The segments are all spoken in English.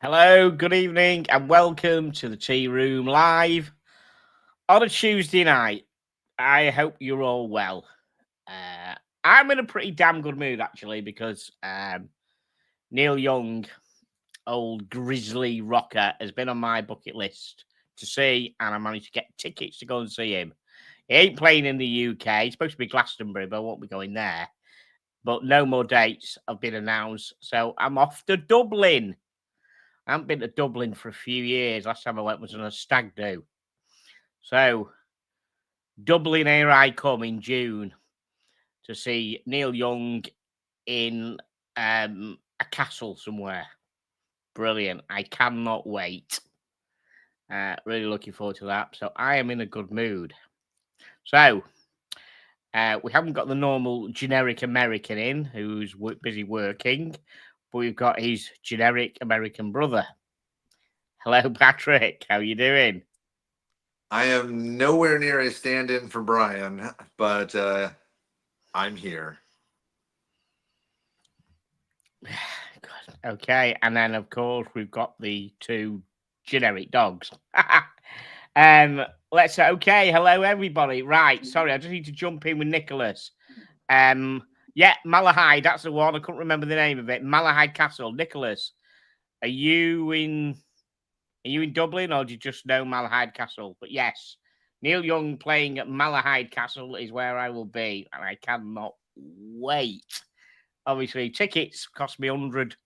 Hello, good evening, and welcome to the Tea Room Live on a Tuesday night. I hope you're all well. I'm in a pretty damn good mood actually because Neil Young, old grizzly rocker, has been on my bucket list to see, and I managed to get tickets to go and see him. He ain't playing in the UK. He's supposed to be Glastonbury, but I won't be going there. But no more dates have been announced, so I'm off to Dublin. I haven't been to Dublin for a few years. Last time I went was on a stag do. So, Dublin, here I come in June to see Neil Young in a castle somewhere. Brilliant. I cannot wait. Really looking forward to that. So, I am in a good mood. So, we haven't got the normal generic American in who's busy working, but we've got his generic American brother. Hello, Patrick. How you doing? I am nowhere near a stand-in for Brian, but I'm here. Good. Okay, and then of course we've got the two generic dogs. Let's okay. Hello, everybody. Right, sorry, I just need to jump in with Nicholas. Yeah, Malahide, that's the one. I couldn't remember the name of it. Malahide Castle. Nicholas, are you in? Are you in Dublin, or do you just know Malahide Castle? But yes, Neil Young playing at Malahide Castle is where I will be, and I cannot wait. Obviously, tickets cost me 99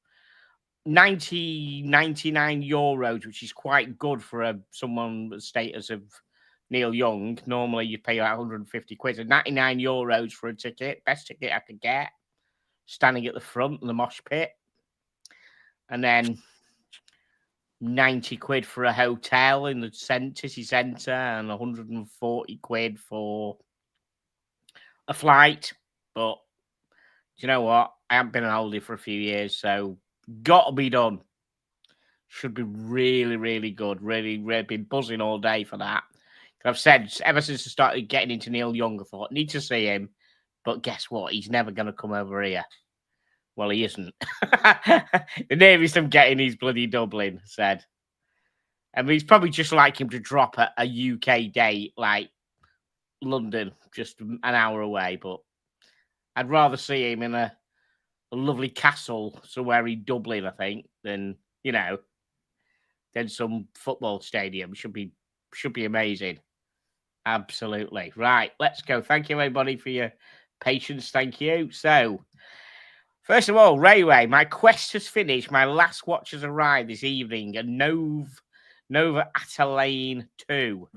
euros, which is quite good for someone the status of Neil Young. Normally, you pay about 150 quid. So 99 euros for a ticket, best ticket I could get, standing at the front in the mosh pit. And then 90 quid for a hotel in the city centre and 140 quid for a flight. But do you know what? I haven't been on holiday for a few years, so got to be done. Should be really, really good. Really, really been buzzing all day for that. I've said ever since I started getting into Neil Young, I thought, need to see him. But guess what? He's never going to come over here. Well, he isn't. The nearest I'm getting is bloody Dublin, said. I mean, it's probably just like him to drop a UK date like London, just an hour away. But I'd rather see him in a lovely castle somewhere in Dublin, I think, than, than some football stadium. Should be amazing. Absolutely. Right, let's go. Thank you, everybody, for your patience. Thank you. So, first of all, Ray, my quest has finished. My last watch has arrived this evening. A Nova Atalain 2.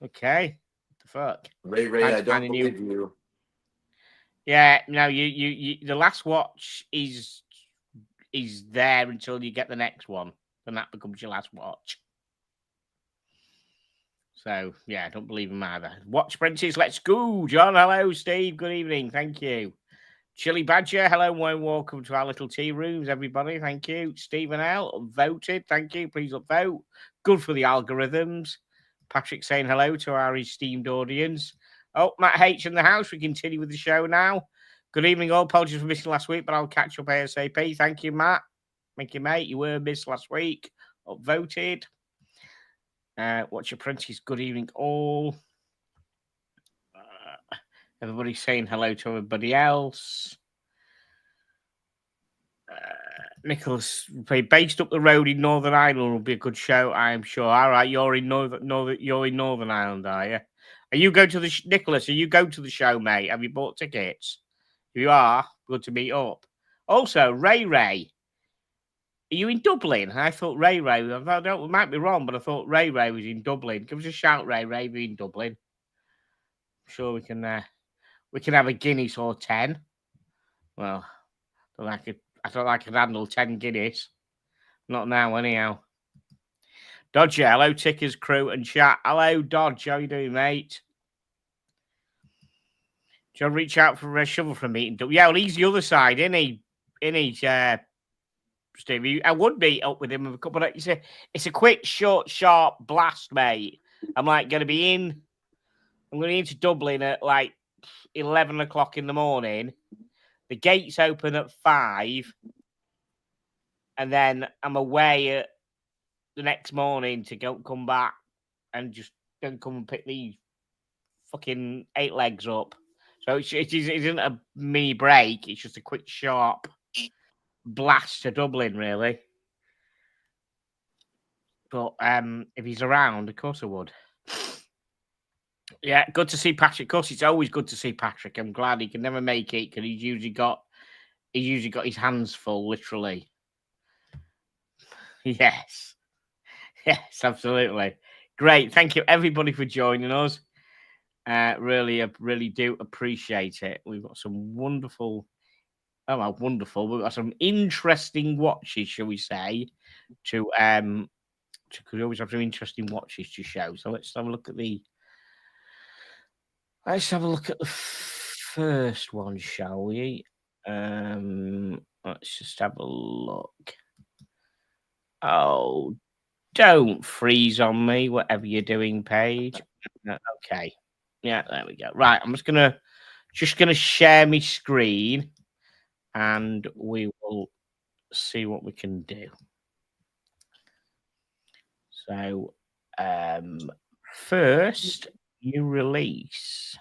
Okay. What the fuck? Ray, I don't believe you. Yeah, no, you the last watch is there until you get the next one. Then that becomes your last watch. So, yeah, I don't believe him either. Watch Princess, let's go. John, hello. Steve, good evening. Thank you. Chili Badger, hello and welcome to our little tea rooms, everybody. Thank you. Stephen L, voted. Thank you. Please upvote. Good for the algorithms. Patrick saying hello to our esteemed audience. Oh, Matt H in the house. We continue with the show now. Good evening, all. Apologies for missing last week, but I'll catch up ASAP. Thank you, Matt. Thank you, mate. You were missed last week. Upvoted. Watch your Prentice. Good evening, all. Everybody's saying hello to everybody else. Nicholas, based up the road in Northern Ireland will be a good show, I am sure. All right, you're in Northern Ireland, are you? Are you going to the Nicholas? Are you going to the show, mate? Have you bought tickets? If you are, good to meet up. Also, Ray, are you in Dublin? I thought Ray. I might be wrong, but I thought Ray was in Dublin. Give us a shout, Ray. Be in Dublin. I'm sure we can have a Guinness or 10. Well, I thought I could handle 10 Guinness. Not now, anyhow. Dodger, hello, Tickers, crew, and chat. Hello, Dodge. How you doing, mate? Do you want to reach out for a shovel from me? Yeah, well, he's the other side, isn't he? Steve? I would meet up with him, but it's a quick, short, sharp blast, mate. I'm going to be in. I'm going into Dublin at 11 o'clock in the morning. The gates open at 5. and then I'm away the next morning to come back and just then come and pick these fucking 8 legs up. So it isn't a mini break. It's just a quick, sharp blast to Dublin, really. But if he's around, of course I would. Yeah, good to see Patrick. Of course, it's always good to see Patrick. I'm glad he can never make it because he's usually got his hands full, literally. Yes, absolutely. Great. Thank you, everybody, for joining us. Really do appreciate it. We've got some wonderful. Oh, well, wonderful. We've got some interesting watches, shall we say, to we always have some interesting watches to show. So let's have a look at the first one, shall we? Let's just have a look. Oh, don't freeze on me, whatever you're doing, Paige. Okay. Yeah, there we go. Right, I'm just gonna share my screen and we will see what we can do. So first you release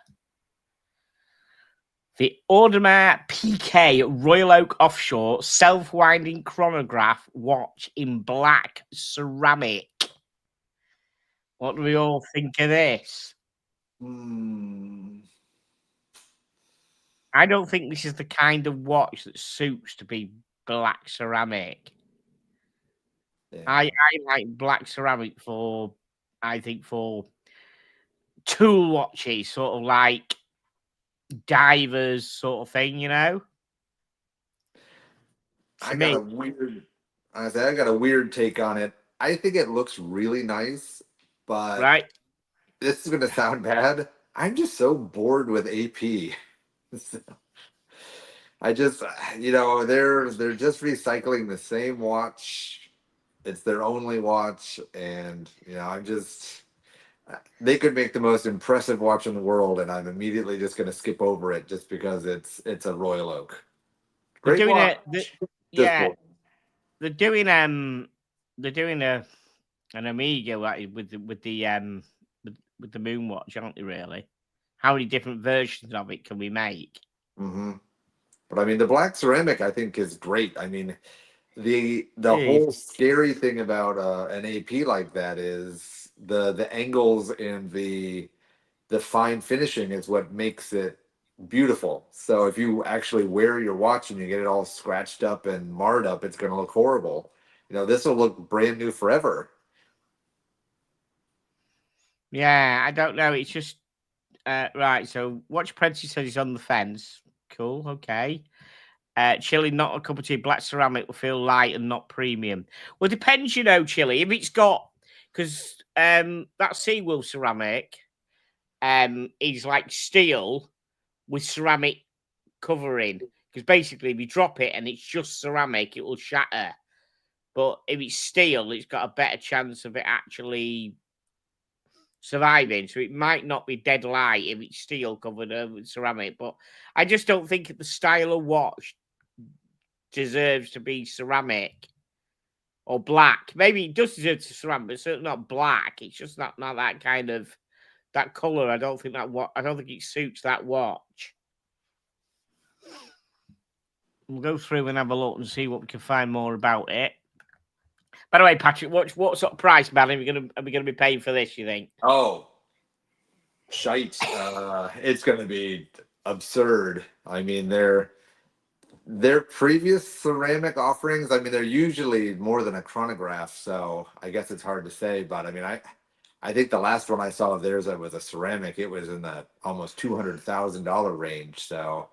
the Audemars Piguet Royal Oak Offshore self-winding chronograph watch in black ceramic. What do we all think of this? I don't think this is the kind of watch that suits to be black ceramic. Yeah. I like black ceramic for tool watches, sort of like divers sort of thing, you know? I got a weird take on it. I think it looks really nice, but right. This is going to sound bad. I'm just so bored with AP. I just, they're just recycling the same watch. It's their only watch, and they could make the most impressive watch in the world, and I'm immediately just going to skip over it just because it's a Royal Oak. Great they're doing watch. They're doing an Omega with the Moon watch, aren't they? Really? How many different versions of it can we make? Mm-hmm. But I mean, the black ceramic I think is great. I mean, the whole scary thing about an AP like that is the angles and the fine finishing is what makes it beautiful. So if you actually wear your watch and you get it all scratched up and marred up, it's going to look horrible. This will look brand new forever. Yeah, I don't know. It's just right. So Watch Apprentice says he's on the fence. Cool. Okay. Chili, not a cup of tea. Black ceramic will feel light and not premium. Well, depends, Chili. If it's got, because that Seawolf ceramic is like steel with ceramic covering. Because basically, if you drop it and it's just ceramic, it will shatter. But if it's steel, it's got a better chance of it actually surviving. So it might not be dead light if it's steel covered with ceramic. But I just don't think the style of watch deserves to be ceramic or black. Maybe it does deserve to be ceramic, but certainly not black. It's just not that kind of that color. I don't think it suits that watch. We'll go through and have a look and see what we can find more about it. By the way, Patrick, what sort of price, man, are we gonna be paying for this, you think? Oh, shite. It's gonna be absurd. I mean, their previous ceramic offerings, I mean, they're usually more than a chronograph, so I guess it's hard to say, but I mean, I think the last one I saw of theirs that was a ceramic, it was in the almost $200,000 range. So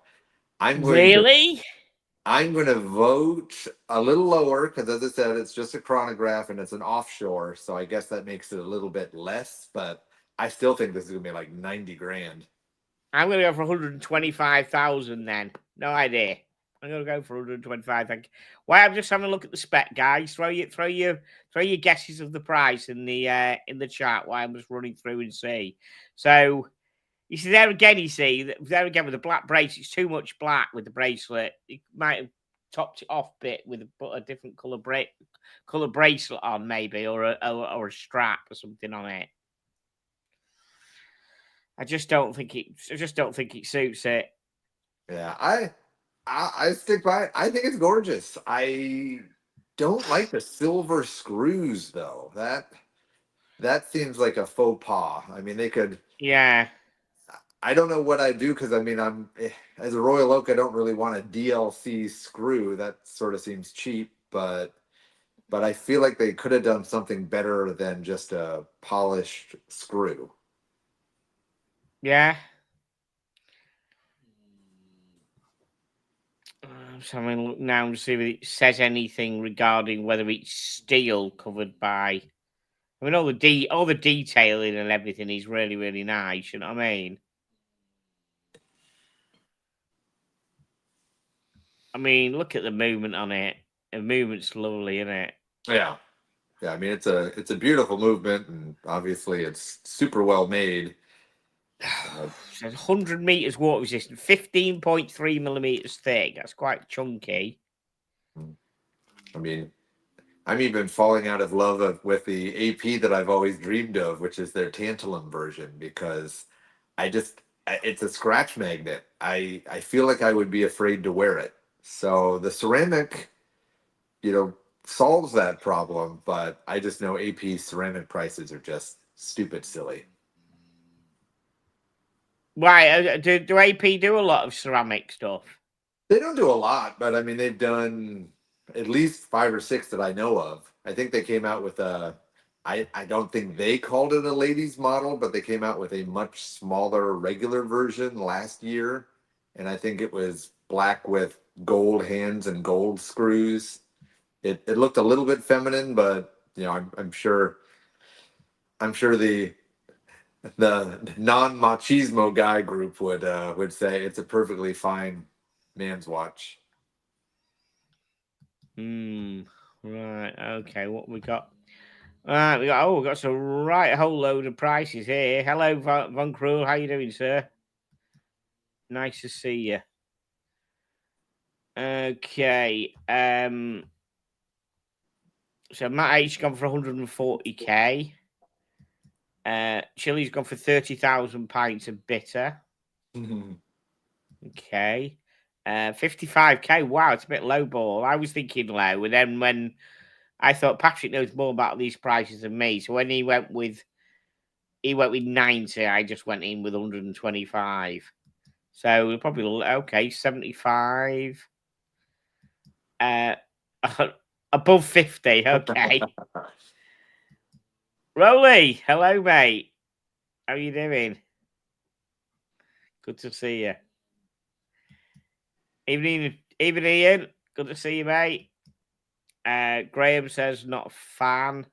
I'm going to vote a little lower because, as I said, it's just a chronograph and it's an offshore. So I guess that makes it a little bit less, but I still think this is going to be like 90 grand. I'm going to go for 125,000 then. No idea. I'm going to go for 125. Well, I'm just having a look at the spec, guys. Throw your guesses of the price in the chat while I'm just running through and see. So you see there again. With the black bracelet, it's too much black with the bracelet. It might have topped it off bit with put a different color bracelet on, maybe, or a strap or something on it. I just don't think it suits it. Yeah, I stick by it. I think it's gorgeous. I don't like the silver screws though. That seems like a faux pas. I mean, they could. Yeah. I don't know what I do because I mean, as a Royal Oak, I don't really want a DLC screw. That sort of seems cheap, but I feel like they could have done something better than just a polished screw. Yeah. So I'm going to look now and see if it says anything regarding whether it's steel covered by. I mean, all the detailing and everything is really, really nice. You know what I mean? I mean, look at the movement on it. The movement's lovely, isn't it? Yeah, yeah. I mean, it's a beautiful movement, and obviously, it's super well made. So 100 meters water resistant, 15.3 millimeters thick. That's quite chunky. I mean, I'm even falling out of love with the AP that I've always dreamed of, which is their tantalum version, because it's a scratch magnet. I feel like I would be afraid to wear it. So the ceramic, solves that problem, but I just know AP ceramic prices are just stupid silly. Why? Do AP do a lot of ceramic stuff? They don't do a lot, but I mean, they've done at least 5 or 6 that I know of. I think they came out with I don't think they called it a ladies model, but they came out with a much smaller regular version last year. And I think it was black with gold hands and gold screws. It looked a little bit feminine, but I'm sure the non-machismo guy group would say it's a perfectly fine man's watch. Right. Okay. What we got? We got some right whole load of prices here. Hello, Von Krul. How you doing, sir? Nice to see you. Okay. So Matt H gone for 140k. Chili's gone for 30,000 pints of bitter. Okay. 55k. Wow, it's a bit low ball. I was thinking low, and then when I thought Patrick knows more about these prices than me, so when he went with 90, I just went in with 125. So we're probably okay. 75. Above 50. Okay. Rolly, hello, mate. How you doing? Good to see you. Evening, Ian. Good to see you, mate. Graham says not a fan.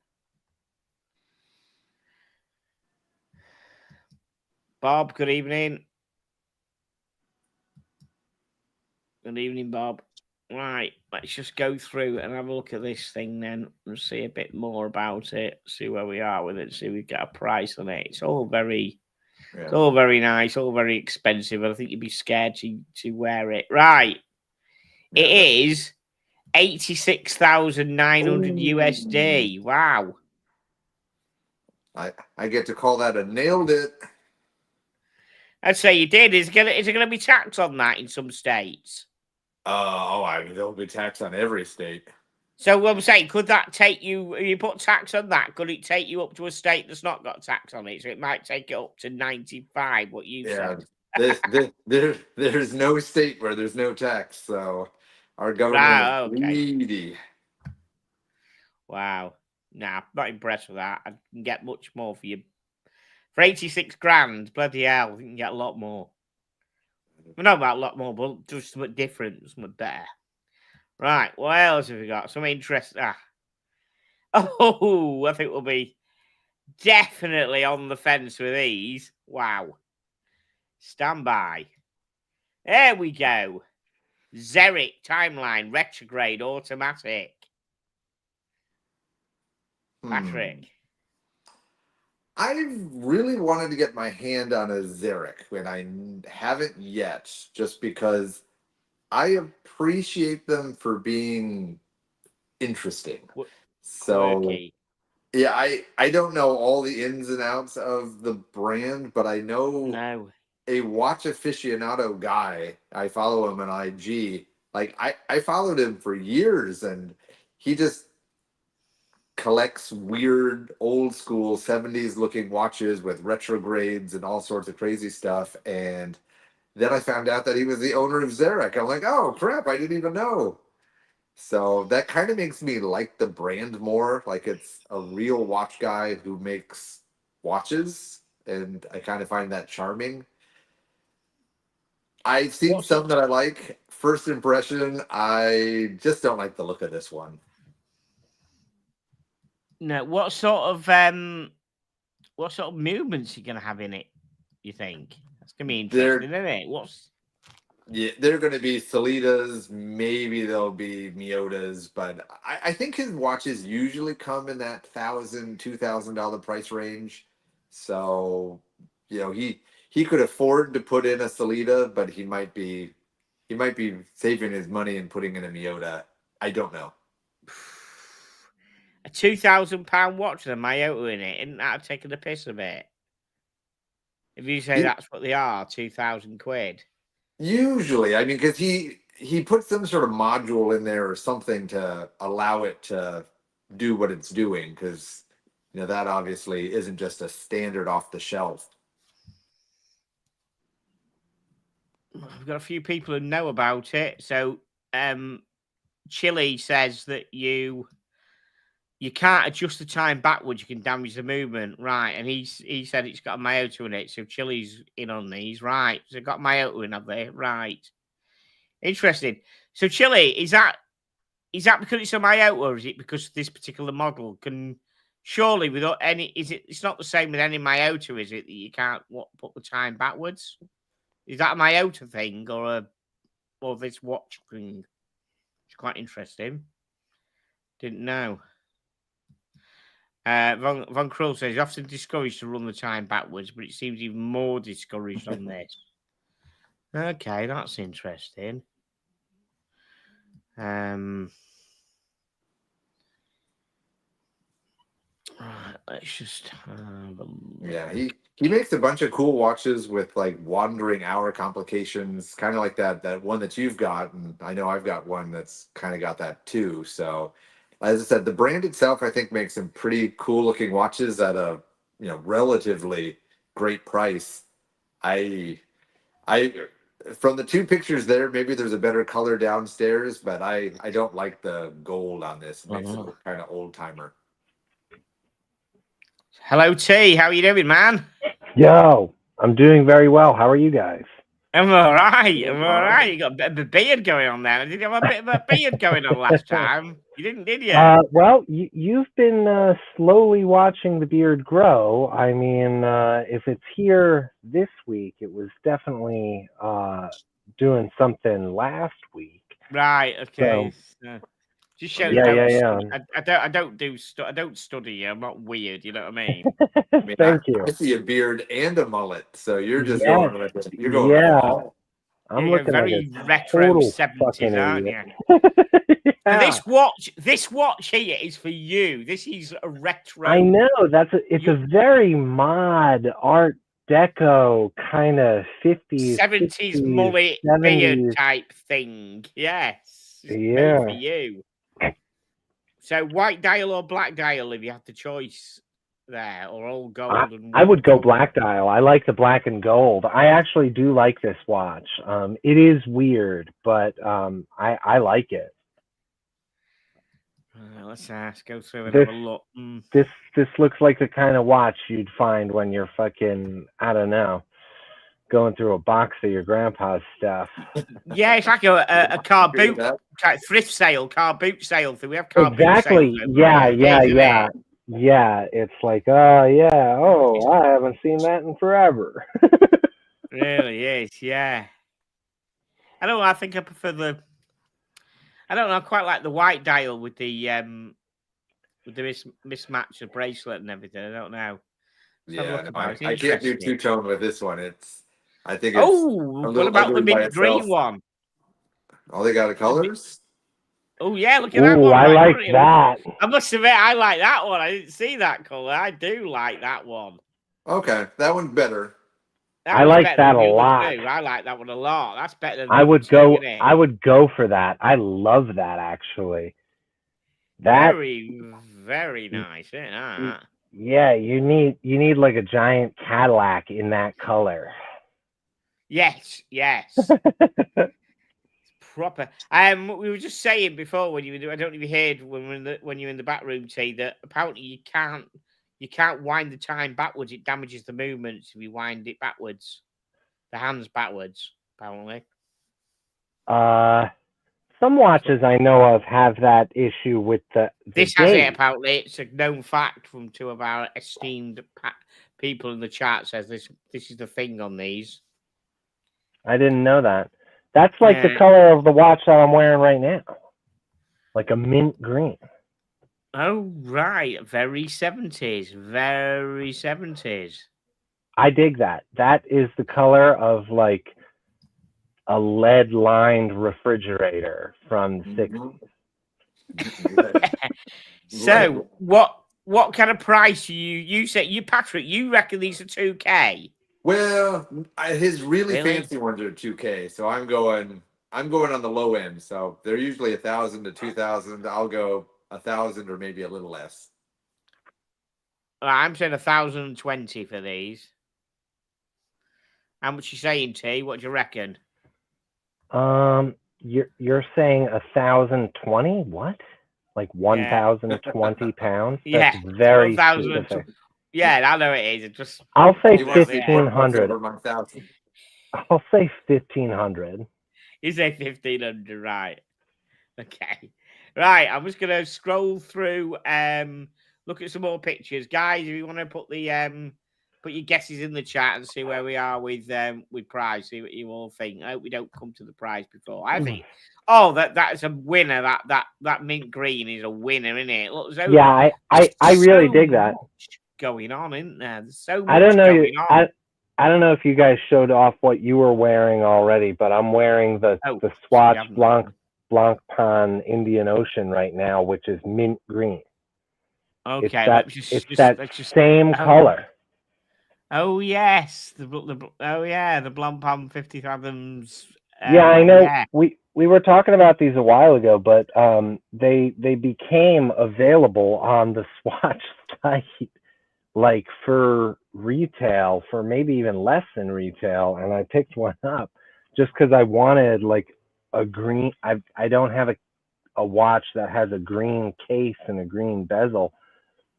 Bob, good evening. Good evening, Bob. Right, let's just go through and have a look at this thing then and see a bit more about it, see where we are with it, see if we get a price on it. It's all very nice, all very expensive. I think you'd be scared to wear it. Right. Yeah. It is 86,900 USD. Wow. I get to call that a nailed it. I'd say you did. Is it gonna be tax on that in some states? I mean, there'll be tax on every state. So what I'm saying, could that take you? If you put tax on that, could it take you up to a state that's not got tax on it? So it might take it up to 95. What you said? There's no state where there's no tax. So our government is greedy. Wow. Nah, not impressed with that. I can get much more for you. For 86 grand, bloody hell, you can get a lot more. Well, not about a lot more, but just something different, something better. Right, what else have we got? Some interest. Oh, I think we'll be definitely on the fence with these. Wow. Stand by. There we go. Xeric Timeline Retrograde Automatic. Patrick. I've really wanted to get my hand on a Xeric, and I haven't yet, just because I appreciate them for being interesting. So Quirky. yeah, I don't know all the ins and outs of the brand, but I know No. a watch aficionado guy. I follow him on IG. Like I followed him for years, and he just collects weird old school 70s looking watches with retrogrades and all sorts of crazy stuff. And then I found out that he was the owner of Zarek. I'm like, oh crap, I didn't even know. So that kind of makes me like the brand more. Like it's a real watch guy who makes watches, and I kind of find that charming. I've seen What's it? some that I like. First impression, I just don't like the look of this one. No. What sort of movements are you gonna have in it? You think that's gonna be interesting, They're isn't it? What's Yeah, they're going to be Solitas. Maybe they'll be Miyotas, but I think his watches usually come in that $1,000 to $2,000 price range. So, he could afford to put in a Solita, but he might be saving his money and putting in a Miyota. I don't know. a £2,000 watch with a Miyota in it? Isn't that taking the piss a bit? If you say He- that's what they are, £2,000. Usually, I mean, because he puts some sort of module in there or something to allow it to do what it's doing, because that obviously isn't just a standard off the shelf. We've got a few people who know about it. So, Chili says that you can't adjust the time backwards. You can damage the movement, right? And he said it's got a Miyota in it. So Chili's in on these, right? So got Miyota in, have they? Right. Interesting. So Chili, is that because it's a Miyota, or is it because this particular model can surely without any? It's not the same with any Miyota, is it? That you can't put the time backwards? Is that a Miyota thing or this watch thing? It's quite interesting. Didn't know. Von Krull says often discouraged to run the time backwards, but it seems even more discouraged on this. Okay, that's interesting. Right, let's just Yeah, he makes a bunch of cool watches with like wandering hour complications, kind of like that one that you've got, and I know I've got one that's kind of got that too. So, as I said, the brand itself, I think, makes some pretty cool looking watches at a relatively great price. I I from the two pictures there, maybe there's a better color downstairs, but I don't like the gold on this. It makes it look kind of old timer. Hello, T. How are you doing, man? Yo, I'm doing very well. How are you guys? I'm all right. I'm all right. You got a bit of a beard going on there. Did you have a bit of a beard going on last time? You didn't, did you? Well, you've been slowly watching the beard grow. I mean, if it's here this week, it was definitely doing something last week. Right. Okay. So, just shows yeah. I don't study. I'm not weird. You know what I mean? Thank you. I see a beard and a mullet, so you're just Yes. going with it. You're going Yeah. with it all. I'm You're looking very like a retro total 70s, fucking aren't idiot. you? Yeah. So this watch here is for you. This is a retro. I know it's a very mod Art Deco kind of 50s, 70s mullet 70s. beard type thing. Yes. It's made for you. So white dial or black dial if you have the choice there, or all gold and I would go black dial. I like the black and gold. I actually do like this watch. It is weird, but I like it. Let's go through and have a look. This looks like the kind of watch you'd find when you're fucking, I don't know, going through a box of your grandpa's stuff. Yeah, it's like a car boot thrift sale, car boot sale thing. We have car boot sales. Yeah, it's like, I haven't seen that in forever. Really is, yeah. I don't know, I think I prefer I don't know, I quite like the white dial with the mismatch of bracelet and everything. I don't know. I can't do two-tone with this one. I think what about the mint green one? Oh, they got colors? Oh yeah, look at that Ooh, one. I Right like front. that. I must admit, I like that one. I didn't see that color. I do like that one. Okay, that one's better. That I one's like better that than a the other lot. two. I like that one a lot. That's better than I the other would two, go. isn't it? I would go for that. I love that actually. That Very, very nice, isn't that? yeah, you need like a giant Cadillac in that color. Yes, yes. Proper. We were just saying before when you were. I don't know if you heard when you're in the back room, T, that apparently you can't wind the time backwards. It damages the movements if you wind it backwards. The hands backwards, apparently. Some watches I know of have that issue with the This has it date. apparently. It's a known fact from two of our esteemed people in the chat. Says this is the thing on these. I didn't know that. That's like the Yeah. color of the watch that I'm wearing right now, like a mint green. Oh right, very 70s, very 70s. I dig that. That is the color of like a lead lined refrigerator from the 60s. So what kind of price you say Patrick? You reckon these are 2K? Well, his really Really? fancy ones are 2K, so I'm going on the low end. So they're usually 1,000 to 2,000. I'll go 1,000 or maybe a little less. I'm saying 1,020 for these. How much you saying, T? What do you reckon? You're saying 1,020? What? Like 1,020 pounds? Yeah, That's very 1,000. specific. Yeah, I know it is. It just I'll say He wants to be 1,500. over my 1,000. I'll say 1,500. you say 1,500, right? Okay, right. I'm just gonna scroll through. Look at some more pictures, guys. If you want to put the put your guesses in the chat and see where we are with prize. See what you all think. I hope we don't come to the prize before. I think. Oh, that's a winner. That mint green is a winner, isn't it? Look, Yeah, I really dig that. Going on, isn't there? There's so much I don't know. going on. I don't know if you guys showed off what you were wearing already, but I'm wearing the Swatch Blancpain Indian Ocean right now, which is mint green. Okay, it's that same color. Oh yes, the Blancpain 50 Fathoms. Yeah, I know. Yeah. We were talking about these a while ago, but they became available on the Swatch site, like for retail, for maybe even less than retail, and I picked one up just because I wanted like a green. I don't have a watch that has a green case and a green bezel.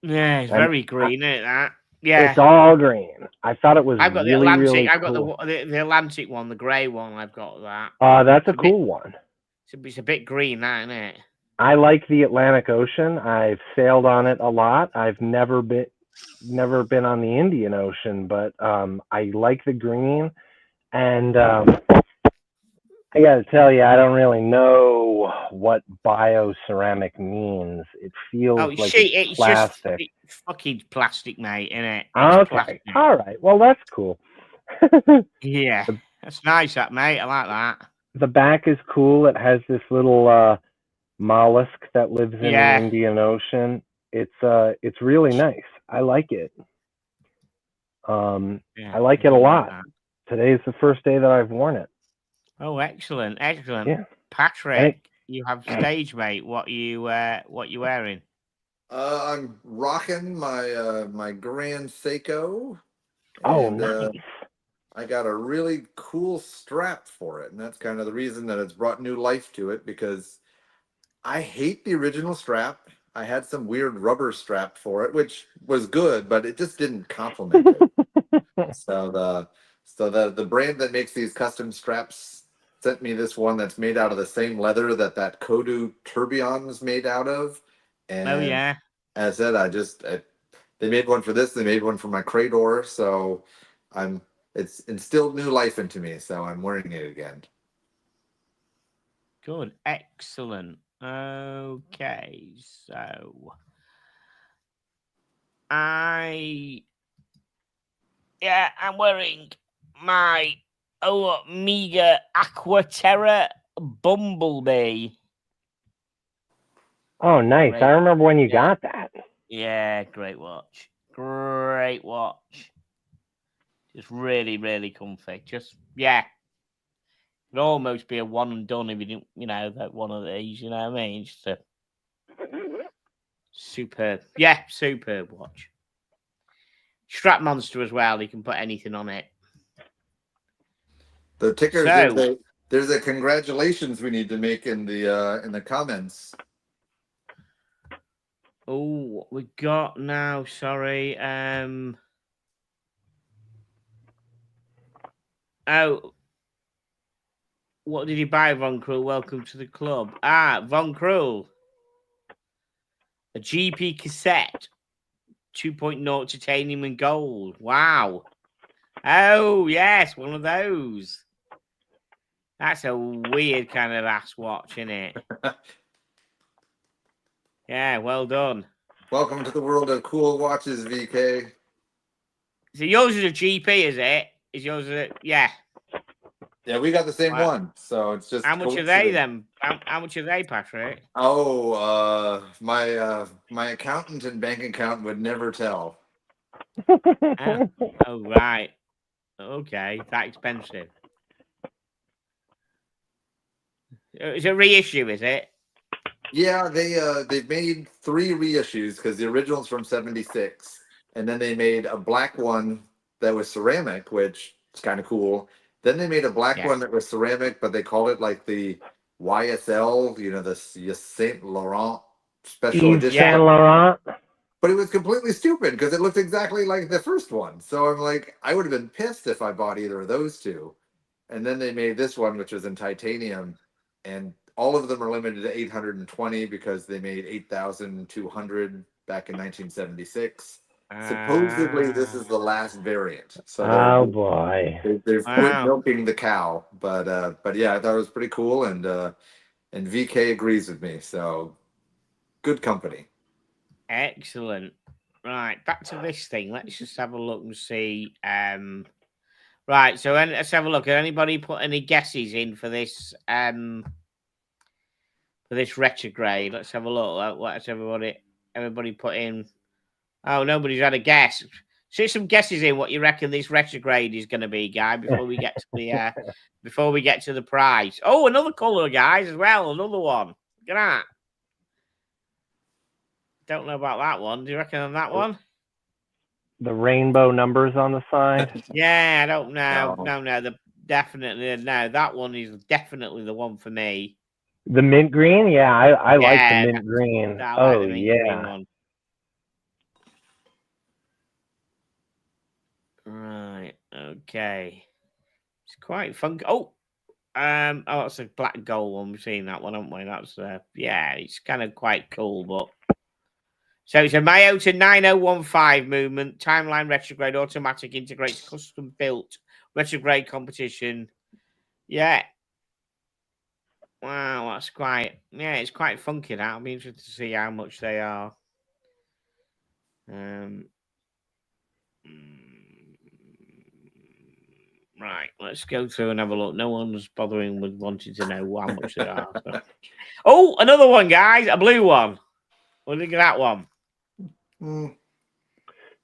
Yeah, it's very green, isn't that? Yeah, it's all green. I thought it was. I've got really, the Atlantic. really I've got cool. the Atlantic one, the grey one. I've got that. That's a cool one. It's a bit green, that, isn't it? I like the Atlantic Ocean. I've sailed on it a lot. I've never been on the Indian Ocean, but I like the green. And I got to tell you, I don't really know what bioceramic means. It feels like it's plastic. It's fucking plastic, mate, isn't it? Okay. Plastic. All right. Well, that's cool. Yeah. That's nice, that, mate. I like that. The back is cool. It has this little mollusk that lives in the Indian Ocean. It's really nice. I like it. I like it a lot. Today is the first day that I've worn it. Oh, excellent. Yeah. Patrick, you have stage, mate. What you wearing? I'm rocking my Grand Seiko. Oh, nice. I got a really cool strap for it, and that's kind of the reason that it's brought new life to it, because I hate the original strap. I had some weird rubber strap for it, which was good, but it just didn't complement it. So the brand that makes these custom straps sent me this one that's made out of the same leather that Kodu Tourbillon was made out of. And as I said, they made one for this. They made one for my Crador. So it's instilled new life into me. So I'm wearing it again. Good. Excellent. Okay. So I'm wearing my Omega Aquaterra Bumblebee. Oh, nice. Great. I remember when you Yeah. got that. Yeah, great watch. Great watch. Just really, really comfy. Just, yeah. It'd almost be a one and done if you didn't, that one of these, you know what I mean? Just a superb. Yeah, superb watch. Strap monster as well. You can put anything on it. The tickers, So, there's a congratulations we need to make in the comments. oh, what we got now? Sorry. Oh, what did you buy, Von Krul? Welcome to the club. Von Krul. A GP cassette. 2.0 titanium and gold. Wow. Oh, yes, one of those. That's a weird kind of ass watch, isn't it? Yeah, well done. Welcome to the world of cool watches, VK. So yours is a GP, is it? Is yours yeah. Yeah, we got the same Wow. one, so it's just How much are they then? How much are they, Patrick? Oh, my accountant and bank account would never tell. Oh, right. Okay, that expensive. It's a reissue, is it? Yeah, they've made 3 reissues because the original's from '76, and then they made a black one that was ceramic, which is kind of cool. Then they made a black one that was ceramic, but they called it like the YSL, the Saint Laurent special edition. Saint Laurent. But it was completely stupid because it looked exactly like the first one. So I'm like, I would have been pissed if I bought either of those two. And then they made this one, which was in titanium, and all of them are limited to 820 because they made 8,200 back in 1976. Supposedly, this is the last variant. So oh boy, they're quit milking the cow. But yeah, I thought it was pretty cool, and VK agrees with me. So good company. Excellent. Right, back to this thing. Let's just have a look and see. Right, so let's have a look. Has anybody put any guesses in for this? For this retrograde? Let's have a look. What's everybody put in? Oh, nobody's had a guess. See some guesses in what you reckon this retrograde is going to be, guy. Before we get to the prize. Oh, another color, guys, as well. Another one. Look at that. Don't know about that one. Do you reckon on that one? The rainbow numbers on the side. Yeah, I don't know. No. Definitely no. That one is definitely the one for me. The mint green, yeah, I like the mint green. Oh yeah. Green right. Okay. It's quite fun. Oh, it's a black gold one. We've seen that one, haven't we? That's yeah. It's kind of quite cool, but. So it's a Miyota 9015 movement, timeline retrograde, automatic, integrates custom built retrograde competition. Yeah. Wow, that's it's quite funky. That I'll be interested to see how much they are. Right, let's go through and have a look. No one's bothering with wanting to know how much they are. So. Oh, another one, guys, a blue one. Look at that one.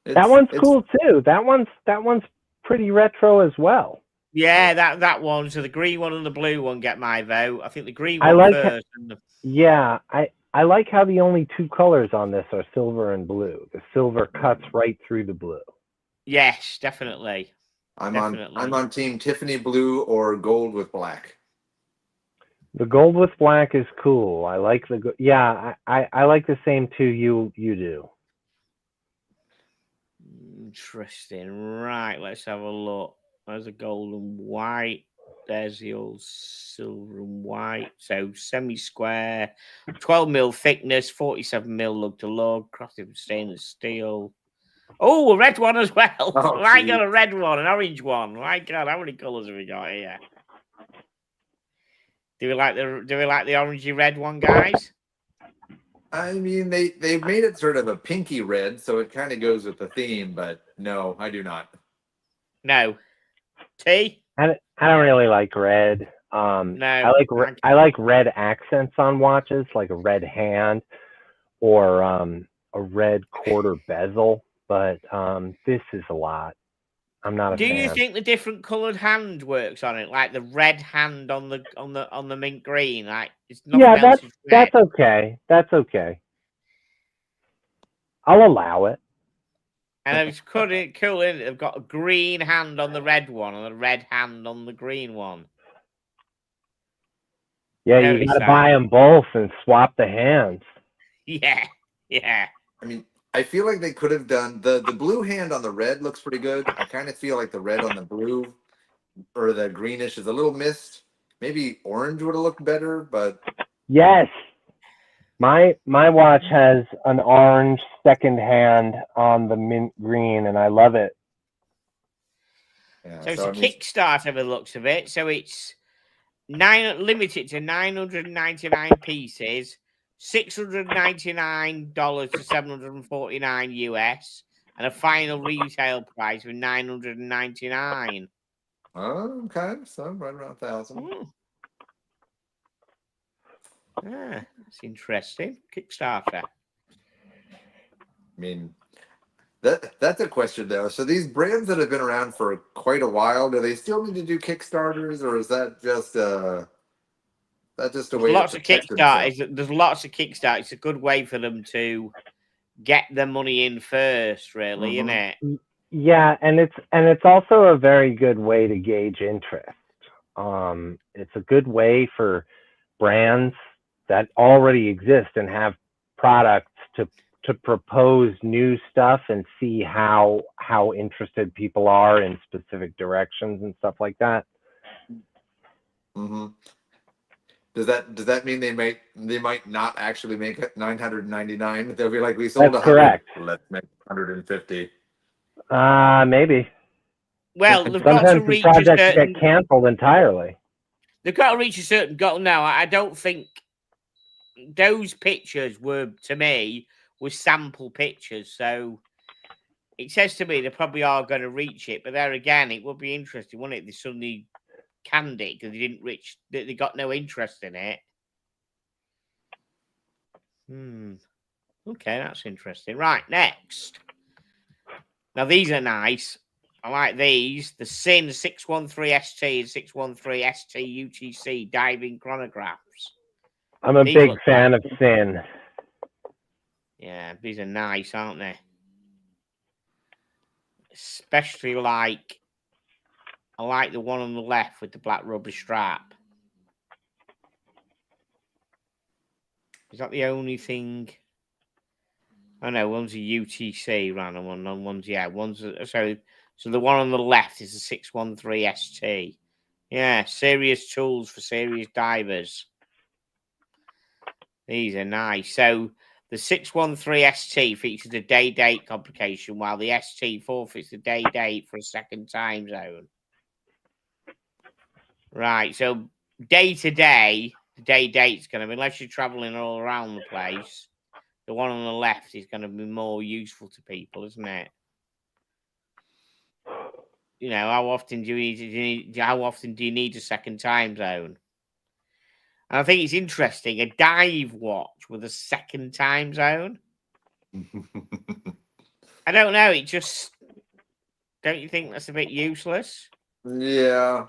That one's cool too. That one's pretty retro as well. Yeah, that one. So the green one and the blue one get my vote. I think the green one first. Yeah, I like how the only 2 colors on this are silver and blue. The silver cuts right through the blue. Yes, definitely. I'm on team Tiffany blue or gold with black. The gold with black is cool. I like I like the same 2 you do. Interesting. Right, let's have a look. There's a gold and white. There's the old silver and white. So semi-square, 12mm thickness, 47mm lug to lug, crafted with stainless steel. Oh, a red one as well. Oh, I got a red one, an orange one. My God, how many colours have we got here? Do we like the orangey red one, guys? I mean, they made it sort of a pinky red, so it kind of goes with the theme. But no, I do not. No. T? I don't really like red. I No, I like red accents on watches, like a red hand or a red quarter bezel. But this is a lot. I'm not a do you fan. think the different coloured hand works on it, like the red hand on the mint green? Like it's nothing Yeah, else is red. that's okay. That's okay. I'll allow it. And it's cool, isn't it? They've got a green hand on the red one and a red hand on the green one. Yeah, you Notice got to that? buy them both and swap the hands. Yeah, yeah. I mean, I feel like they could have done the blue hand on the red looks pretty good. I kind of feel like the red on the blue or the greenish is a little missed. Maybe orange would have looked better, but Yes, my watch has an orange second hand on the mint green, and I love it. yeah. So it's So a I mean, Kickstarter by the looks of it. So it's limited to 999 pieces, $699 to $749 US, and a final retail price of $999. oh, okay, so right around 1,000. Ah, that's interesting. Kickstarter. I mean, that's a question though. So these brands that have been around for quite a while, do they still need to do Kickstarters, or is that just a There's way to lots of protect themselves? Kickstarters. There's lots of Kickstarters. It's a good way for them to get the money in first, really, isn't it? Yeah, and it's also a very good way to gauge interest. It's a good way for brands that already exist and have products to propose new stuff and see how interested people are in specific directions and stuff like that. Mm-hmm. Does that mean they might not actually make it 999? They'll be like, we sold That's 100. correct. Let's make 150. Maybe. Well, they've got to Sometimes the reach a projects certain. get canceled entirely. They've got to reach a certain goal. No, I don't think those pictures were, to me, were sample pictures. So it says to me they probably are going to reach it. But there again, it would be interesting, wouldn't it? They suddenly canned it because they didn't reach. They got no interest in it. Okay, that's interesting. Right, next. Now these are nice. I like these. The Sin 613ST and 613ST UTC diving chronographs. I'm a big fan of Sin. Yeah, these are nice, aren't they? Especially I like the one on the left with the black rubber strap. Is that the only thing? Oh no, one's a UTC random one. One's so the one on the left is the 613ST. Yeah, serious tools for serious divers. These are nice. So the 613ST features a day-date complication, while the ST4 fits the day-date for a second time zone. Right, so day-to-day, the day-date's going to be, unless you're traveling all around the place, the one on the left is going to be more useful to people, isn't it? You know, how often do you need a second time zone? And I think it's interesting, a dive watch with a second time zone. I don't know. Don't you think that's a bit useless? Yeah.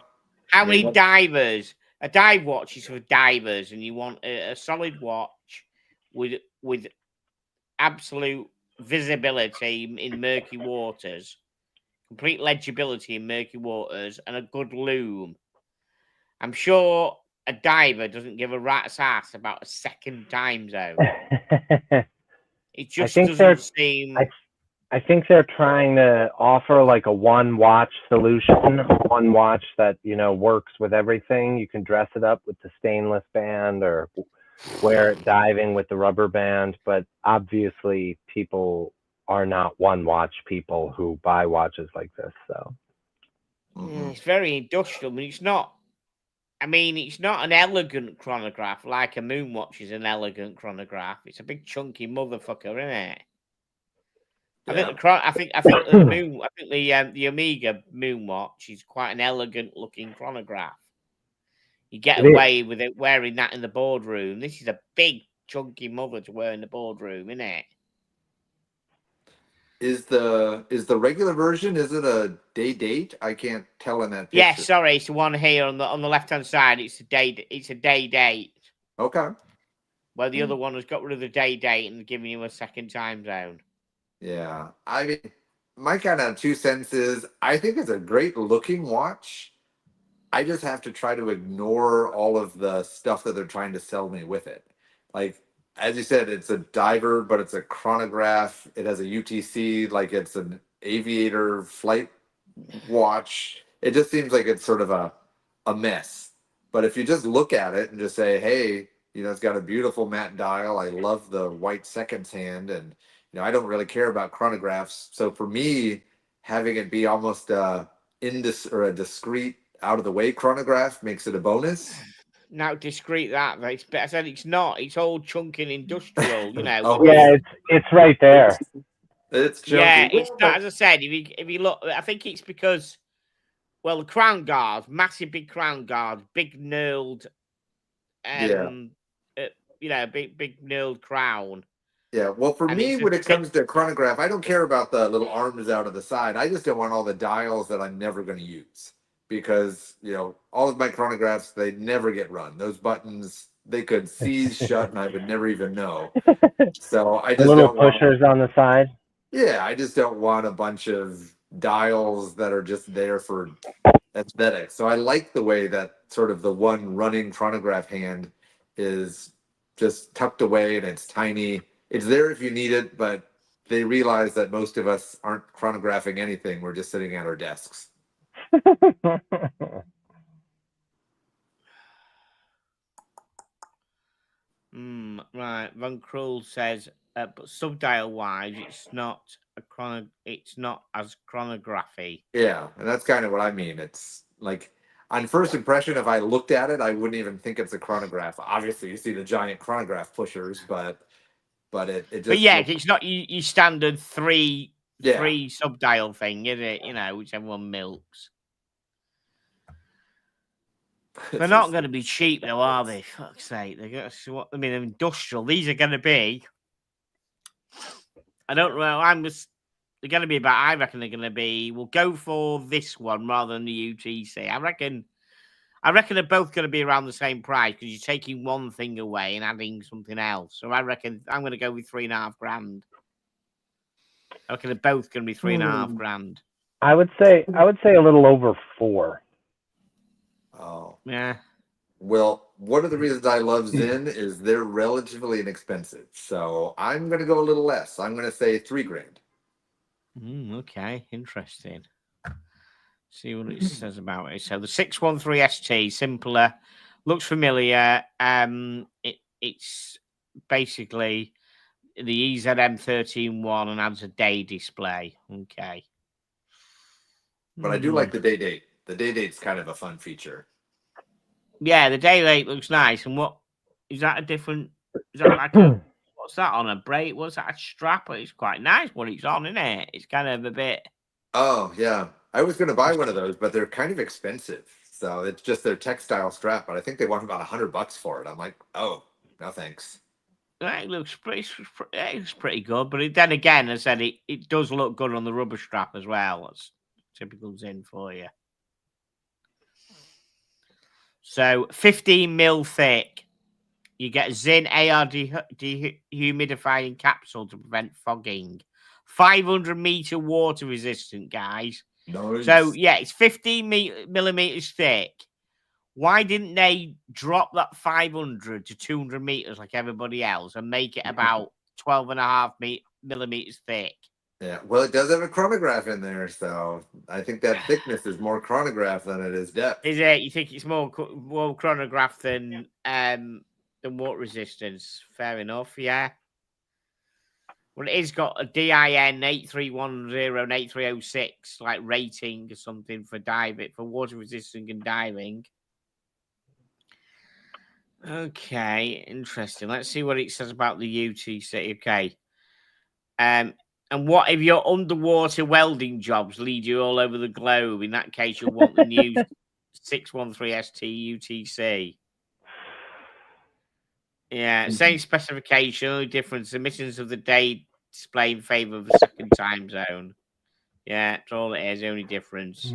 How many divers? A dive watch is for divers, and you want a solid watch with absolute visibility in murky waters, complete legibility in murky waters, and a good loom. I'm sure a diver doesn't give a rat's ass about a second time zone. It just doesn't seem. I think they're trying to offer like a one watch solution, one watch that, works with everything. You can dress it up with the stainless band or wear it diving with the rubber band. But obviously people are not one watch people who buy watches like this. So yeah, it's very industrial. It's not an elegant chronograph like a Moonwatch is an elegant chronograph. It's a big chunky motherfucker, isn't it? Yeah. I think the Omega Moonwatch is quite an elegant looking chronograph. You get It is. away with it wearing that in the boardroom. This is a big, chunky mother to wear in the boardroom, isn't it? Is the regular version? Is it a day date? I can't tell in that Yeah, picture. sorry, it's the one here on the left hand side. It's a day. It's a day date. Okay. Where the other one has got rid of the day date and giving you a second time zone. Yeah. I mean, my kind of 2 cents is I think it's a great looking watch. I just have to try to ignore all of the stuff that they're trying to sell me with it. Like, as you said, it's a diver, but it's a chronograph. It has a UTC, like it's an aviator flight watch. It just seems like it's sort of a mess. But if you just look at it and just say, hey, it's got a beautiful matte dial. I love the white seconds hand, and I don't really care about chronographs. So for me, having it be almost a discrete out of the way chronograph makes it a bonus. Now, discreet that, but I said it's not. It's all chunky and industrial, Oh, Yeah, it's right there. It's chunky. Yeah, it's not. As I said, if you look, I think it's because, well, the crown guard, massive big crown guard, big knurled, big knurled crown. Yeah, well, for me, when it comes to chronograph, I don't care about the little arms out of the side. I just don't want all the dials that I'm never going to use because, all of my chronographs, they never get run. Those buttons, they could seize shut and I would never even know. So I just the little don't pushers on the side. Yeah, I just don't want a bunch of dials that are just there for aesthetics. So I like the way that sort of the one running chronograph hand is just tucked away and it's tiny. It's there if you need it, but they realize that most of us aren't chronographing anything. We're just sitting at our desks. Right. Von Krull says, but subdial wise, it's not as chronography. Yeah, and that's kind of what I mean. It's like on first impression, if I looked at it, I wouldn't even think it's a chronograph. Obviously, you see the giant chronograph pushers, but it just. But yeah, it's not your standard three subdial thing, is it? Which everyone milks. They're not going to be cheap, though, are they? Fuck's sake! They're industrial. These are going to be. I don't know. They're going to be about. I reckon they're going to be. We'll go for this one rather than the UTC. I reckon they're both going to be around the same price because you're taking one thing away and adding something else. So I reckon I'm going to go with $3,500. I reckon they're both going to be $3,500. I would say a little over 4. Oh. Yeah. Well, one of the reasons I love Zen is they're relatively inexpensive. So I'm going to go a little less. I'm going to say $3,000. Okay, interesting. See what it says about it. So the 613 ST, simpler, looks familiar. It's basically the EZM 13.1 and adds a day display. Okay. But I do like the day date. The day date's kind of a fun feature. Yeah, the day date looks nice. And what is that? Is that like what's that on a braid? What's that, a strap? It's quite nice what it's on, isn't it? It's kind of a bit. Oh yeah, I was going to buy one of those, but they're kind of expensive. So it's just their textile strap, but I think they want about $100 for it. I'm like, oh, no thanks. It looks pretty good, but then again, as I said, it does look good on the rubber strap as well. That's typical Zen for you. So 15 mil thick. You get Zen AR dehumidifying capsule to prevent fogging. 500 meter water resistant, guys. Nice. So yeah, it's 15 millimeters thick. Why didn't they drop that 500 to 200 meters like everybody else and make it about 12.5 millimeters thick? Yeah, well, it does have a chronograph in there, so I think that thickness is more chronograph than it is depth. Is it? You think it's more chronograph than water resistance? Fair enough, yeah. Well, it has got a DIN 8310 and 8306 like rating or something for diving, for water resisting and diving. Okay, interesting. Let's see what it says about the UTC. Okay. And what if your underwater welding jobs lead you all over the globe? In that case, you'll want the new 613 ST UTC. Yeah, same specification, only difference. Emissions of the day display in favor of the second time zone. Yeah, that's all it is. Only difference.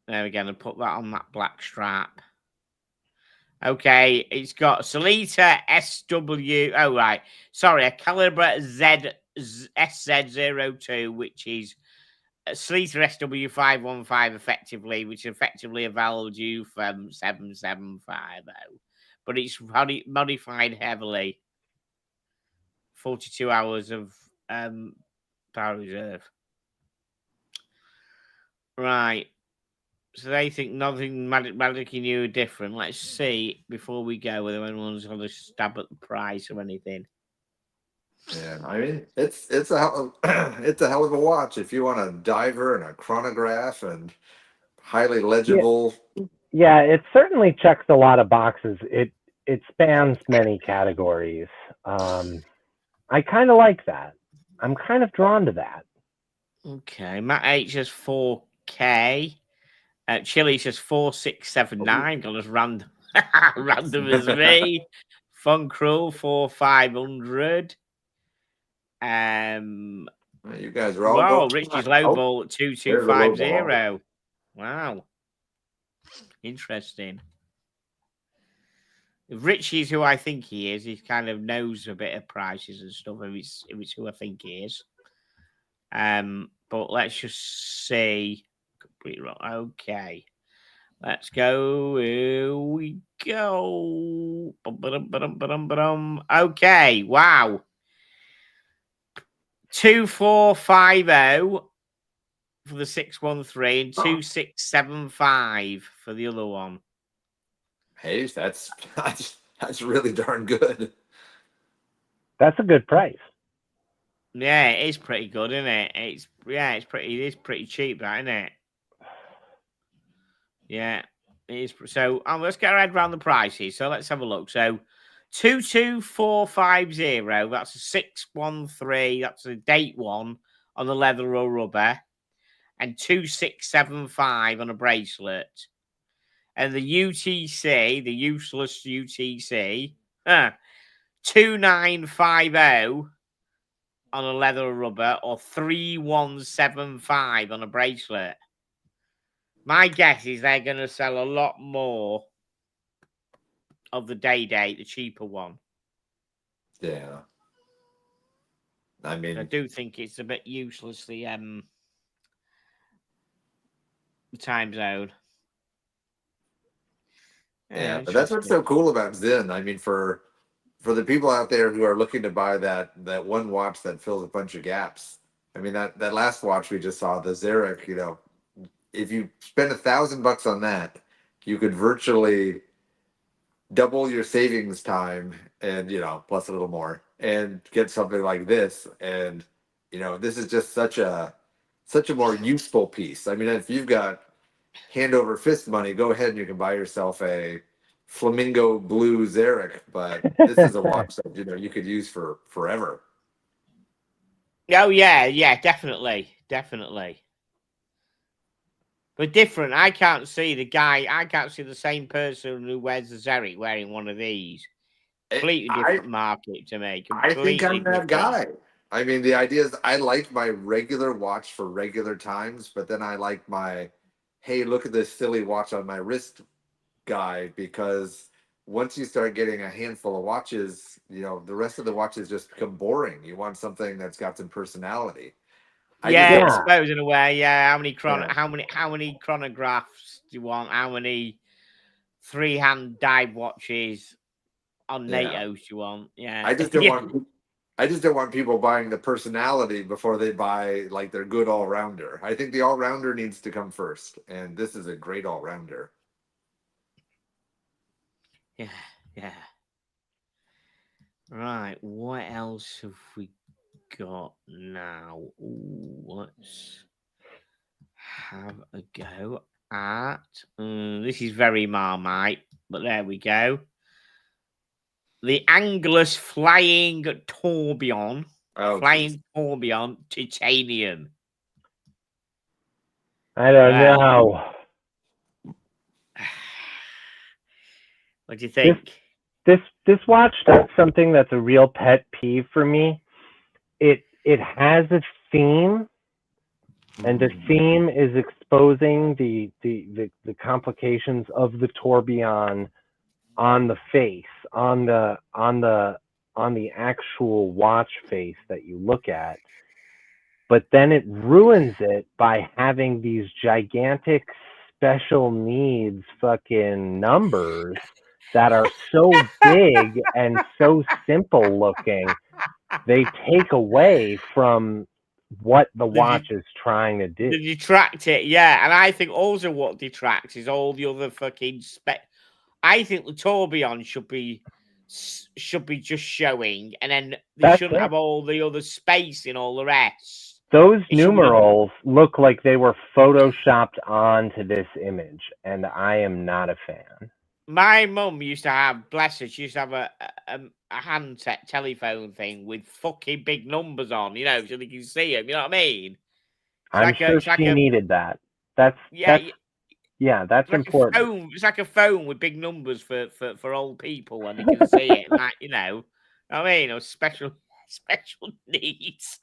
There we go. And put that on that black strap. Okay, it's got Salita SW. Oh, right. Sorry, a Calibre SZ02, which is a Salita SW515 effectively, which effectively a value from 7750. But it's modified heavily. 42 hours of power reserve. Right. So they think nothing radically new or different. Let's see before we go whether anyone's going to stab at the price or anything. Yeah, I mean it's a hell of, it's a hell of a watch if you want a diver and a chronograph and highly legible. Yeah, it certainly checks a lot of boxes. It spans many categories. I kind of like that. I'm kind of drawn to that. Okay, Matt H is 4K. Chili says 4679. Got us random, random as me. Fun Cruel 4500. You guys are all Wow, going. Richie's low ball at there's a low 2250. Wow, interesting. If Richie's who I think he is, he kind of knows a bit of prices and stuff. If it's who I think he is. But let's just see. Okay. Let's go. Here we go. Okay. Wow. 2450 for the 613 and 2675 for the other one. Hey, that's really darn good. That's a good price. Yeah, it is pretty good, isn't it? It is pretty cheap, that, isn't it? Yeah, it is. So let's get our head around the prices. So let's have a look. So 22450, that's a 613, that's a date one on the leather or rubber, and 2675 on a bracelet. And the UTC, the useless UTC, 2950 on a leather or rubber, or 3175 on a bracelet. My guess is they're going to sell a lot more of the day date, the cheaper one. Yeah. I mean, I do think it's a bit useless, the time zone. Yeah, but that's what's so cool about Zen. I mean, for the people out there who are looking to buy that one watch that fills a bunch of gaps. I mean, that last watch we just saw, the Zarek, you know, if you spend $1,000 on that, you could virtually double your savings time and, you know, plus a little more, and get something like this. And, you know, this is just such a more useful piece. I mean, if you've got hand over fist money, go ahead and you can buy yourself a flamingo blue Zarek, but this is a watch that, you know, you could use for forever. Oh yeah, definitely. But different. I can't see the same person who wears the Zarek wearing one of these. Completely different market to me. I think I'm that guy. I mean, the idea is I like my regular watch for regular times, but then I like my, hey, look at this silly watch on my wrist guy, because once you start getting a handful of watches, you know, the rest of the watches just become boring. You want something that's got some personality. I suppose in a way, yeah. How many chronographs do you want? How many 3-hand dive watches on NATOs do you want? Yeah. I just don't want people buying the personality before they buy like their good all-rounder. I think the all-rounder needs to come first, and this is a great all-rounder. Yeah. Right, what else have we got now? Ooh, let's have a go at. This is very Marmite, but there we go. The Angelus Flying Tourbillon. Flying Tourbillon Titanium. I don't know. What do you think? This watch does something that's a real pet peeve for me. It has a theme, and the theme is exposing the complications of the tourbillon on the face, on the actual watch face that you look at. But then it ruins it by having these gigantic special needs fucking numbers that are so big and so simple looking. They take away from what the watch is trying to do. They detract it, yeah. And I think also what detracts is all the other fucking I think the tourbillon should be just showing, and then they shouldn't have all the other space in all the rest. Those numerals look like they were photoshopped onto this image, and I am not a fan. My mum used to have, bless her, she used to have a handset telephone thing with fucking big numbers on, you know, so they can see them. You know what I mean? I'm sure she needed that. That's important. It's like a phone with big numbers for old people, and they can see it. Like, you know what I mean? Or special needs.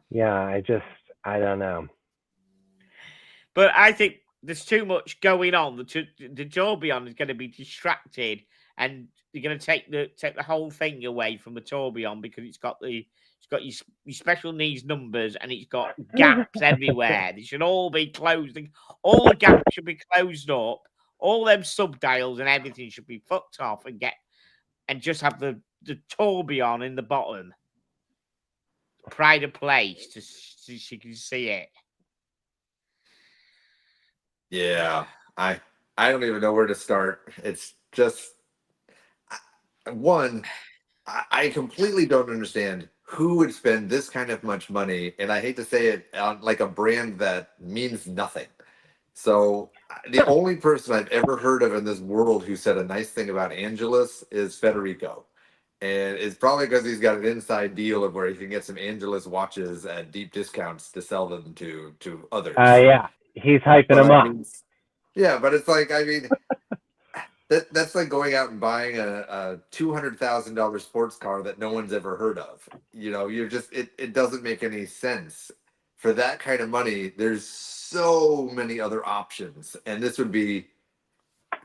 Yeah, I don't know. But I think there's too much going on. The tourbillon is going to be distracted, and you're going to take the whole thing away from the tourbillon because it's got your special needs numbers, and it's got gaps everywhere. They should all be closed. All the gaps should be closed up. All them subdials and everything should be fucked off and just have the tourbillon in the bottom. Pride of place so she can see it. Yeah, I don't even know where to start. It's just one. I completely don't understand who would spend this kind of much money, and I hate to say it, on like a brand that means nothing. So the only person I've ever heard of in this world who said a nice thing about Angelus is Federico. And it's probably because he's got an inside deal of where he can get some Angelus watches at deep discounts to sell them to others. Yeah, he's hyping them up. Yeah, but it's like, I mean, that's like going out and buying a $200,000 sports car that no one's ever heard of. You know, you're just it doesn't make any sense. For that kind of money, there's so many other options, and this would be.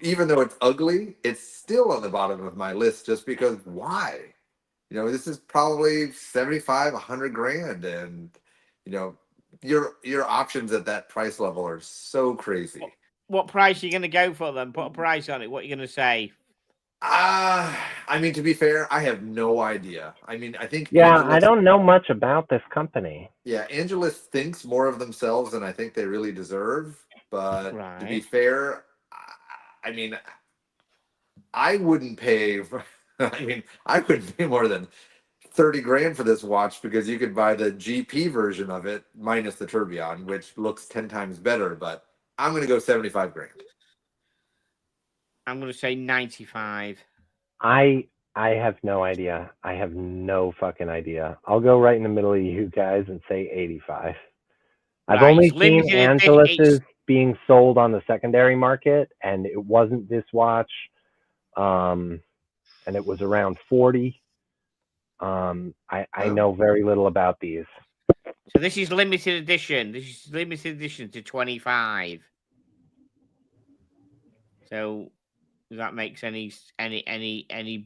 Even though it's ugly, it's still on the bottom of my list just because why? You know, this is probably 75, 100 grand. And, you know, your options at that price level are so crazy. What price are you going to go for them? Put a price on it. What are you going to say? I mean, to be fair, I have no idea. I mean, I think... Yeah, Angelus, I don't know much about this company. Yeah, Angelus thinks more of themselves than I think they really deserve. But to be fair... I mean, I wouldn't pay. I wouldn't pay more than 30 grand for this watch because you could buy the GP version of it minus the tourbillon, which looks 10 times better. But I'm going to go 75 grand. I'm going to say 95. I have no idea. I have no fucking idea. I'll go right in the middle of you guys and say 85. I've only seen Angelus's being sold on the secondary market, and it wasn't this watch, and it was around 40. I know very little about these. So this is limited edition. This is limited edition to 25. So that makes any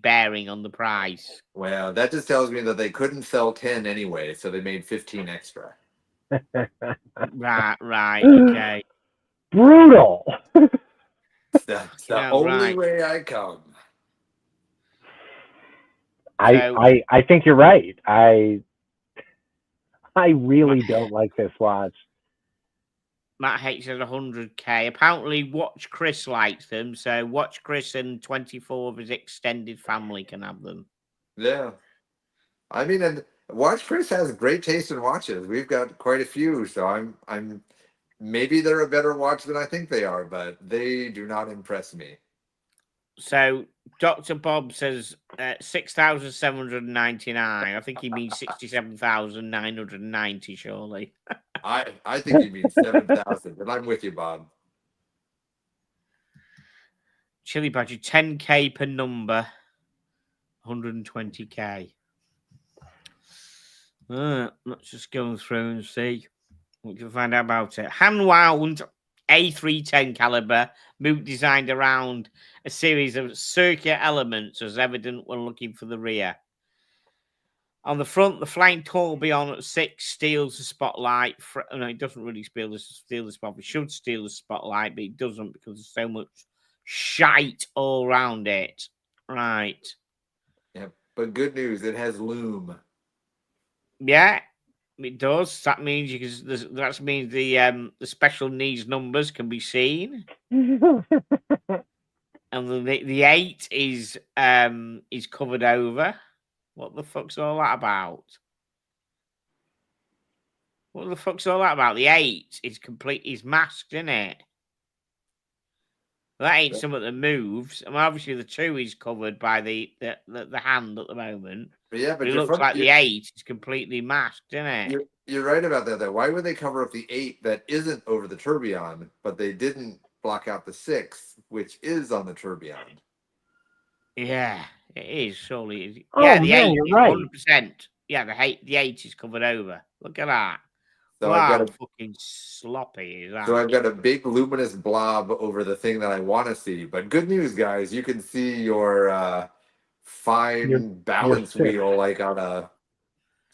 bearing on the price? Well, that just tells me that they couldn't sell 10 anyway, so they made 15 extra. Right, okay. Brutal. That's the only way I come. I think you're right. I really don't like this watch. Matt H says 100k. Apparently, Watch Chris likes them, so Watch Chris and 24 of his extended family can have them. Yeah, I mean, and Watch Chris has great taste in watches. We've got quite a few, so I'm maybe they're a better watch than I think they are, but they do not impress me. So Dr. Bob says 6,799. I think he means 67,990, surely. I think he means 7,000, but I'm with you, Bob. Chili Badger, 10K per number, 120K. Let's just go through and see. We can find out about it. Hand-wound A310 caliber, moot designed around a series of circular elements as evident when looking for the rear. On the front, the flying tourbillon 6 steals the spotlight. No, it doesn't really steal the spotlight. It should steal the spotlight, but it doesn't because there's so much shite all around it. Right. Yep. But good news, it has loom. Yeah, it does. That means that means the special needs numbers can be seen. And the 8 is covered over. What the fuck's all that about? What the fuck's all that about? The 8 is masked, isn't it? That ain't something that moves. I mean, obviously the 2 is covered by the hand at the moment. Yeah, but it looks like the 8 is completely masked, isn't it? You're right about that, though. Why would they cover up the 8 that isn't over the tourbillon, but they didn't block out the 6, which is on the tourbillon? Yeah, it is. Surely. Oh, Yeah, the man, 8 you're is right. 100%. Yeah, the 8 is covered over. Look at that. So wow, fucking sloppy is that? So I've got a big luminous blob over the thing that I want to see. But good news, guys, you can see your fine balance wheel like on a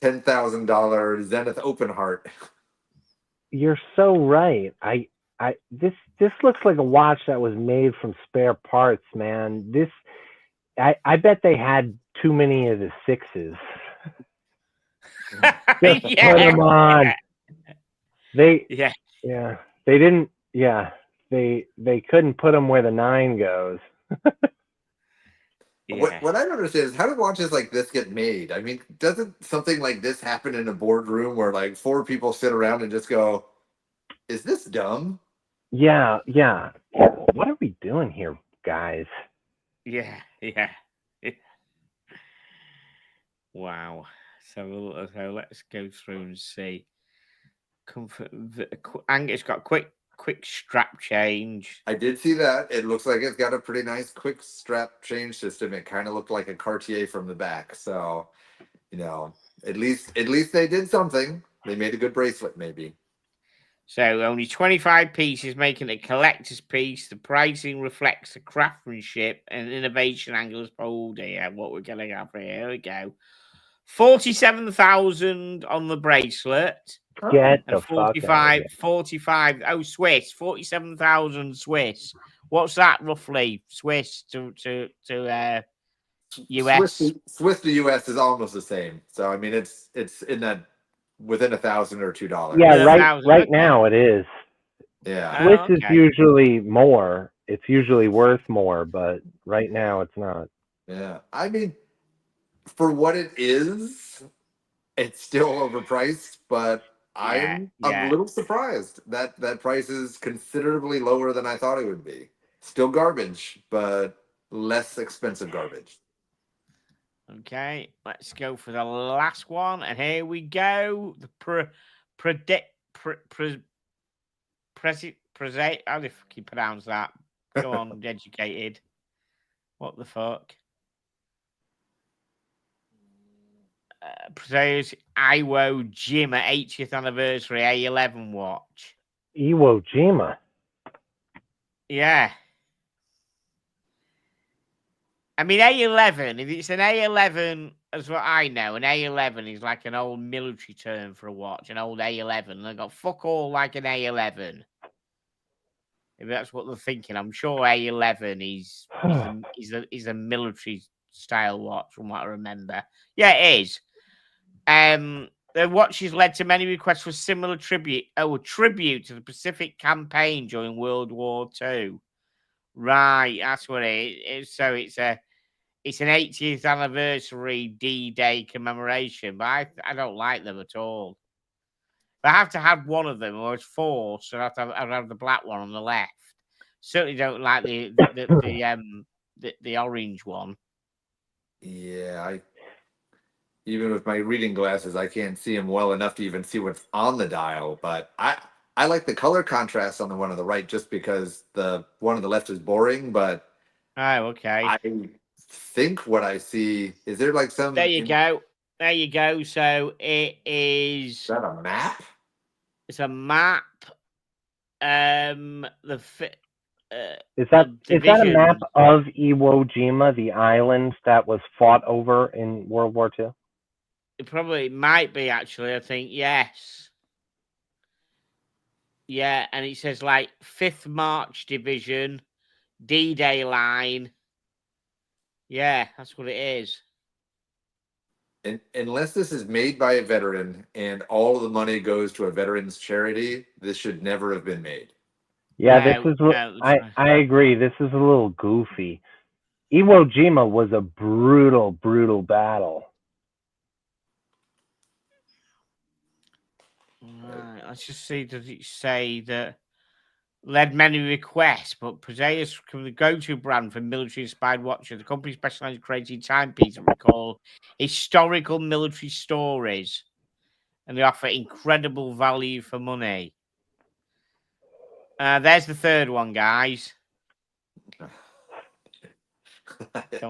$10,000 Zenith Open Heart. You're so right. This looks like a watch that was made from spare parts, man. I bet they had too many of the 6s. Just put them on. They didn't. Yeah, they couldn't put them where the 9 goes. What I don't understand is how do watches like this get made? I mean, doesn't something like this happen in a boardroom where like 4 people sit around and just go, "Is this dumb?" Yeah. What are we doing here, guys? Yeah. Wow. So let's go through and see. Comfort. Angus got quick strap change. I did see that. It looks like it's got a pretty nice quick strap change system. It kind of looked like a Cartier from the back. So, at least they did something. They made a good bracelet, maybe. So only 25 pieces, making it a collector's piece. The pricing reflects the craftsmanship and innovation Angus. Oh dear, what we're going to have here. Here we go. 47,000 on the bracelet. Get and the 45. Oh, Swiss. 47,000 Swiss. What's that roughly? Swiss to US. Swiss to US is almost the same. So I mean, it's in that within $1,000 or $2. Yeah, right now it is. Yeah, Swiss is usually more. It's usually worth more, but right now it's not. Yeah, I mean, for what it is, it's still overpriced, but I'm a little surprised that price is considerably lower than I thought it would be. Still garbage, but less expensive garbage. Okay, let's go for the last one, and here we go. The how do you fucking pronounce that? Go on, educated. What the fuck? Preserves Iwo Jima 80th anniversary A11 watch. Iwo Jima. Yeah. I mean, A11, if it's an A11, as what I know, an A11 is like an old military term for a watch, an old A11. They've got fuck all like an A11. If that's what they're thinking, I'm sure A11 is a military style watch from what I remember. Yeah, it is. The watch has led to many requests for similar tribute to the Pacific campaign during World War II. Right, that's what it is. So it's an 80th anniversary D-Day commemoration, but I don't like them at all. I have to have one of them, or it's 4, so I'd have the black one on the left. Certainly don't like the orange one. Yeah, even with my reading glasses, I can't see them well enough to even see what's on the dial. But I like the color contrast on the one on the right, just because the one on the left is boring. But Oh, okay. I think what I see is there like some. There you go. There you go. So it is. Is that a map? It's a map. Is that a division. map of Iwo Jima, the island that was fought over in World War II? It probably might be actually. I think yes. Yeah, and it says like 5th March Division, D-Day line. Yeah, that's what it is. And unless this is made by a veteran and all of the money goes to a veterans charity, this should never have been made. Yeah, No, this is what I agree. This is a little goofy. Iwo Jima was a brutal, brutal battle. Right, let's just see. Does it say that led many requests, but Prazeres became the go-to brand for military-inspired watches. The company specializes in creating timepieces that recall historical military stories, and they offer incredible value for money. There's the third one, guys. Don't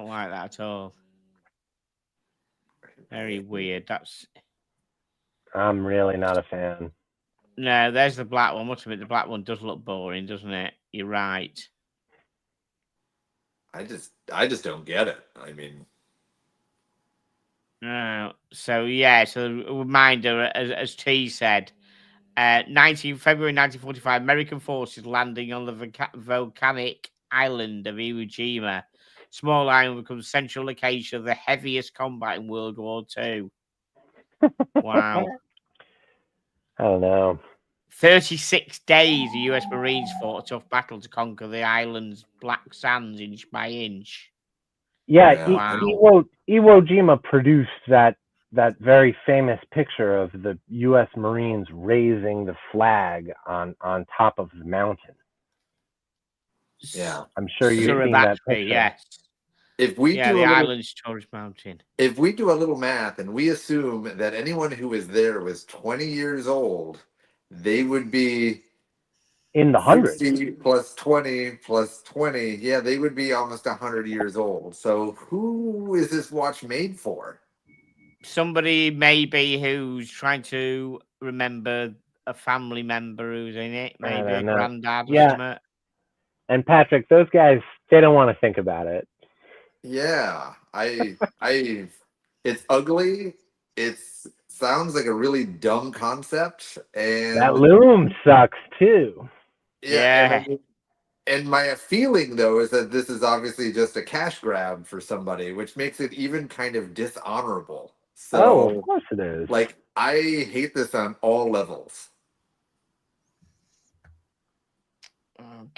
like that at all. Very weird. I'm really not a fan. No, there's the black one. Must admit, the black one does look boring, doesn't it? You're right. I just don't get it. I mean, no. So a reminder, as T said, February 1945, American forces landing on the volcanic island of Iwo Jima. Small island becomes central location of the heaviest combat in World War II. Wow. I don't know. 36 days the US Marines fought a tough battle to conquer the island's black sands inch by inch. Yeah, wow. Iwo Jima produced that very famous picture of the US Marines raising the flag on top of the mountain. Yeah. I'm sure you've seen that picture. Yes. If we do the island's Taurus Mountain. If we do a little math and we assume that anyone who was there was 20 years old, they would be in the hundreds. 60 plus 20 plus 20. Yeah, they would be almost 100 years old. So who is this watch made for? Somebody maybe who's trying to remember a family member who's in it. Maybe a granddad or something. And Patrick, those guys, they don't want to think about it. Yeah, it's ugly. It sounds like a really dumb concept, and that loom sucks too. Yeah. And my feeling though is that this is obviously just a cash grab for somebody, which makes it even kind of dishonorable. So, of course it is. Like, I hate this on all levels.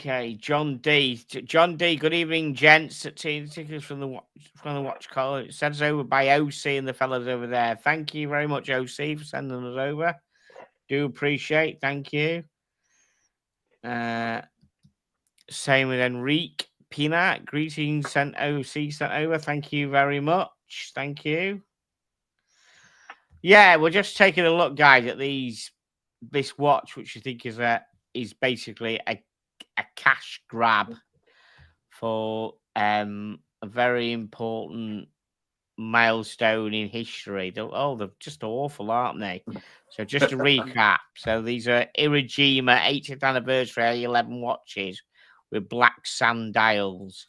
Okay, John D. Good evening, gents. Tickets from the watch call. It sent over by OC and the fellas over there. Thank you very much, OC, for sending us over. Do appreciate. Thank you. Same with Enrique Peanut. Greetings, sent over. Thank you very much. Thank you. Yeah, we're just taking a look, guys, at this watch, which I think is basically a cash grab for a very important milestone in history. They're just awful, aren't they? So just to recap, so these are Iwo Jima 80th anniversary A11 watches with black sand dials.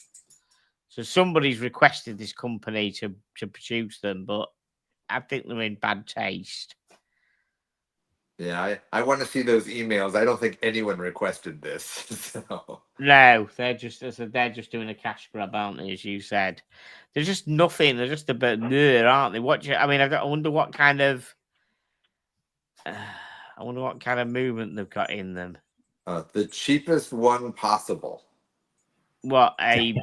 So somebody's requested this company to produce them, but I think they're in bad taste. Yeah, I want to see those emails. I don't think anyone requested this. So. No, they're just doing a cash grab, aren't they? As you said, they're just nothing. They're just a bit near, aren't they? I wonder what kind of movement they've got in them. The cheapest one possible. What a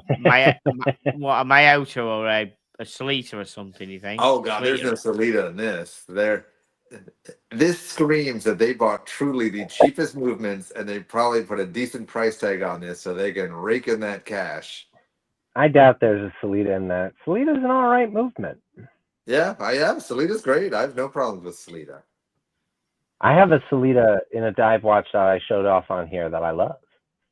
Mayoto or a Sellita or something? You think? Oh God, there's no Sellita in this. This screams that they bought truly the cheapest movements, and they probably put a decent price tag on this so they can rake in that cash. I doubt there's a Sellita in that. Sellita's an all right movement. Yeah, Sellita's great. I have no problems with Sellita. I have a Sellita in a dive watch that I showed off on here that I love.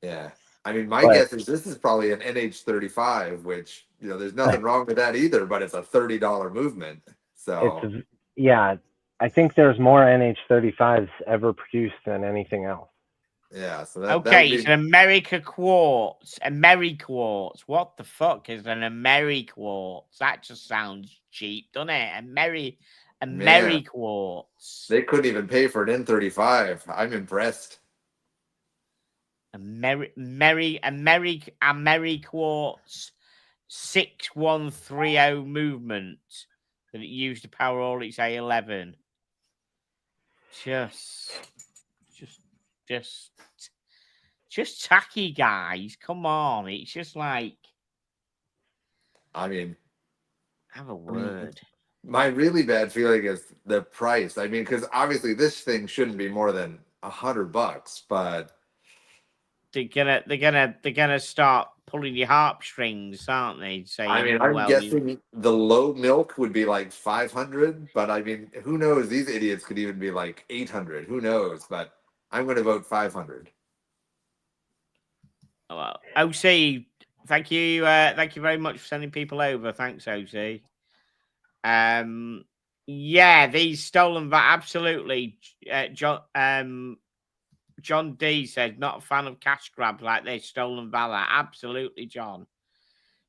Yeah. I mean, my But- guess is this is probably an NH35, which, you know, there's nothing wrong with that either, but it's a $30 movement. So It's yeah. I think there's more NH35s ever produced than anything else. yeah, so that Okay, would it's be, an America quartz. AmeriQuartz. What the fuck is an AmeriQuartz? That just sounds cheap, doesn't it? AmeriQuartz. they couldn't even pay for an N35. I'm impressed. AmeriQuartz 6130 movement that it used to power all its A11. Just tacky, guys. Come on. It's just like, I mean, have a word. my really bad feeling is the price. I mean, because obviously this thing shouldn't be more than $100, but They're gonna start pulling your heartstrings, aren't they? Saying, I mean, "Oh, I'm well, guessing the low milk would be like 500, but I mean, who knows? These idiots could even be like 800. Who knows? But I'm going to vote 500. well, OC, thank you very much for sending people over. Thanks, OC. Yeah, these stolen absolutely. John D said, not a fan of cash grabs like this, stolen valor. Absolutely, John.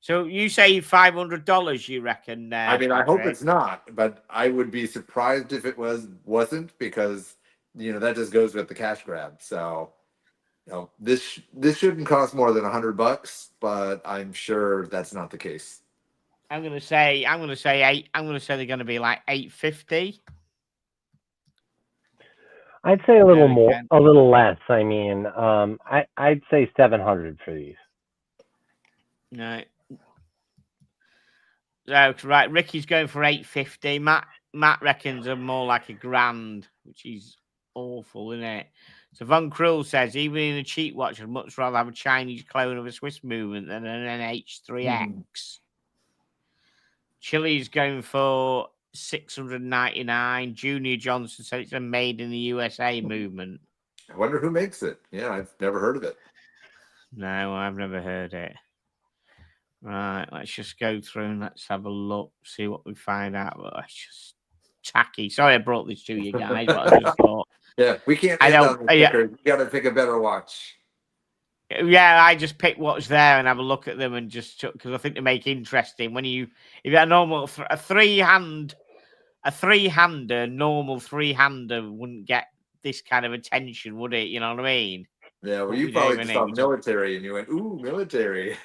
So you say $500, you reckon? I mean, I hope Patrick? it's not, but I would be surprised if it wasn't because, you know, that just goes with the cash grab. So, you know, this shouldn't cost more than $100, but I'm sure that's not the case. I'm gonna say they're gonna be like 850. I'd say a little Yeah, more, again. a little less. I mean, I'd say 700 for these. No. So, right, Ricky's going for 850. Matt reckons are more like $1,000, which is awful, isn't it? So Von Krull says, even in a cheap watch, I'd much rather have a Chinese clone of a Swiss movement than an NH3X. Chili's going for 699. Junior Johnson said it's a made in the USA movement. I wonder who makes it. Yeah, I've never heard of it. No, I've never heard it. Right, let's just go through and let's have a look, see what we find out. But it's just tacky. Sorry I brought this to you guys, but I just thought. Yeah, we can't I end don't- on the yeah. sticker. You got to pick a better watch. Yeah, I just pick what's there and have a look at them and just because I think they make interesting. When if you got a normal a three-hander, normal three-hander wouldn't get this kind of attention, would it? You know what I mean? Yeah, well, What you we probably doing just here? saw military and you went, ooh, military.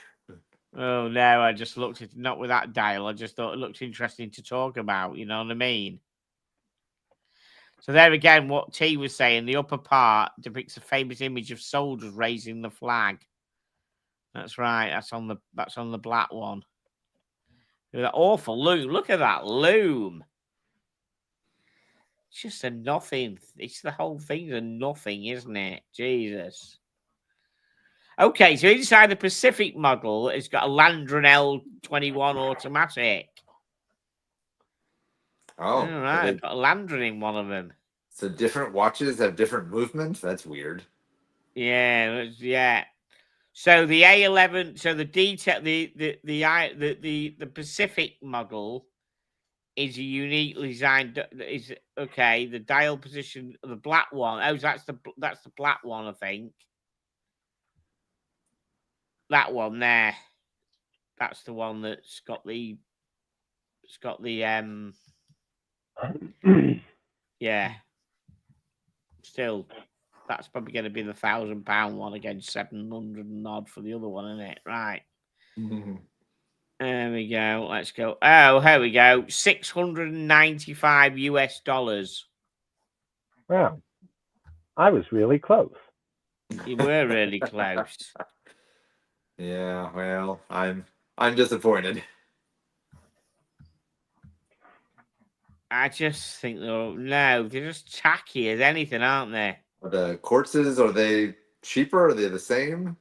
Oh no, I just looked at not with that dial. I just thought it looked interesting to talk about. You know what I mean? So there again, what T was saying, the upper part depicts a famous image of soldiers raising the flag. That's right. That's on the black one. That awful loom. Look at that loom. It's just a nothing. It's the whole thing's a nothing, isn't it? Jesus. Okay, so inside the Pacific model, it's got a Landron L21 automatic. Oh, All right, I've got a Landron in one of them. So different watches have different movements? That's weird. Yeah. So the A11, so the detail, the Pacific model is a uniquely designed. Is okay. The dial position, the black one. Oh, that's the black one, I think. That one there. That's the one that's got the. It's got the yeah. Still, that's probably going to be the £1,000 one against 700 and odd for the other one, isn't it? Right. Mm-hmm. There we go. Let's go. Oh, here we go. $695. Wow, I was really close. You were really close. Yeah, well, I'm disappointed. I just think they're just tacky as anything, aren't they? The quartzes, are they cheaper? Are they the same?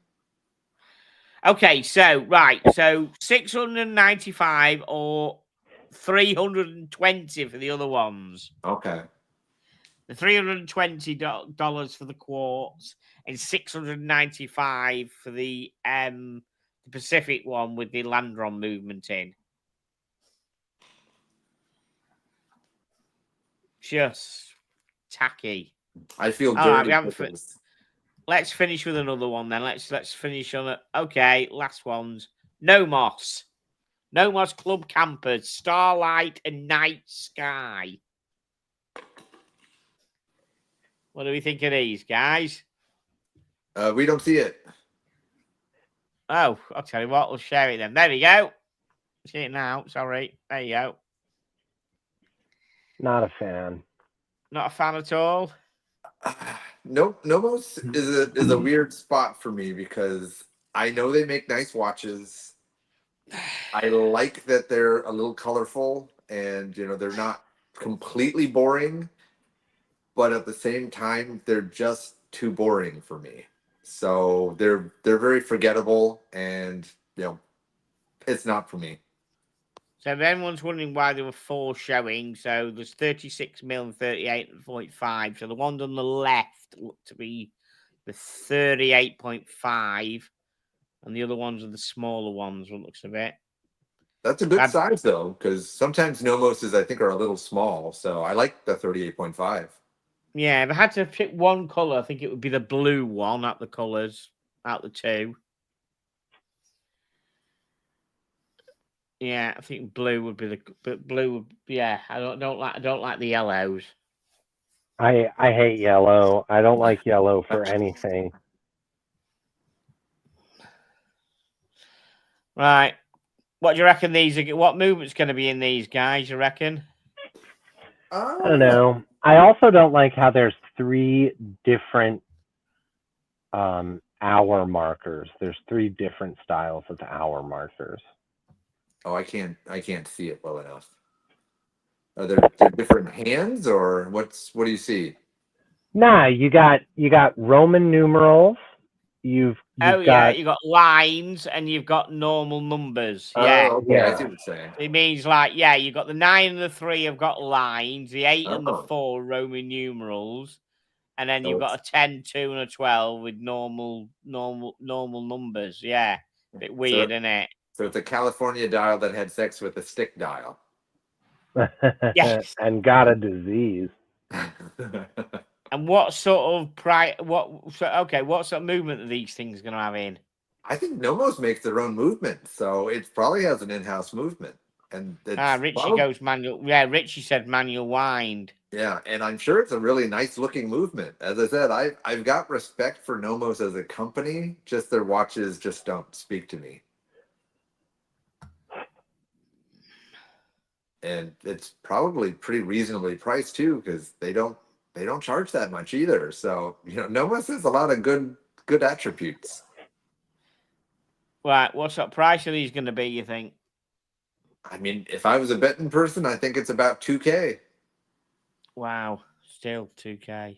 Okay, so 695 or 320 for the other ones. Okay. The $320 for the quartz and $695 for the Pacific one with the Landron movement in. Just tacky. I feel All right, dirty. let's finish with another one then. Let's finish on it. Okay, last ones. Nomos. Nomos Club Campers, Starlight and Night Sky. What do we think of these, guys? We don't see it. Oh, I'll tell you what, we'll share it then. There we go. See it now. Sorry. There you go. Not a fan. Not a fan at all. Nope. Nomos is a weird spot for me because I know they make nice watches. I like that they're a little colorful and they're not completely boring, but at the same time they're just too boring for me. So they're very forgettable, and it's not for me. So if anyone's wondering why there were 4 showing, so there's 36 mil and 38 and 45. So the one on the left looked to be the 38.5, and the other ones are the smaller ones. What looks of it. That's a good size though, because sometimes Nomoses I think are a little small. So I like the 38.5. Yeah, if I had to pick one color, I think it would be the blue one out the colors, out the 2. Yeah, I think blue would be the blue. Yeah, I don't like the yellows. I hate yellow. I don't like yellow for anything. Right. What do you reckon these are? What movement's going to be in these, guys? You reckon? I don't know. I also don't like how there's 3 different hour markers. There's 3 different styles of hour markers. Oh, I can't see it well enough. Are there different hands, or what do you see? Nah, you got Roman numerals. You've got, you got lines and you've got normal numbers. Yeah. Okay, I see what you're saying. It means you've got the 9 and the 3 have got lines, the 8 and the 4 Roman numerals, and then you've got a 10, 2, and a 12 with normal numbers. Yeah. A bit weird, isn't it? So it's a California dial that had sex with a stick dial. Yes. And got a disease. And what sort of what sort of movement are these things going to have in? I think Nomos makes their own movement, so it probably has an in-house movement. And Richie goes manual. Yeah, Richie said manual wind. Yeah, and I'm sure it's a really nice looking movement. As I said, I've got respect for Nomos as a company. Just their watches just don't speak to me. And it's probably pretty reasonably priced too, because they don't charge that much either. So Nomos has a lot of good attributes. Right, what sort of price are these going to be, you think? I mean, if I was a betting person, I think it's about $2,000. Wow, still $2,000.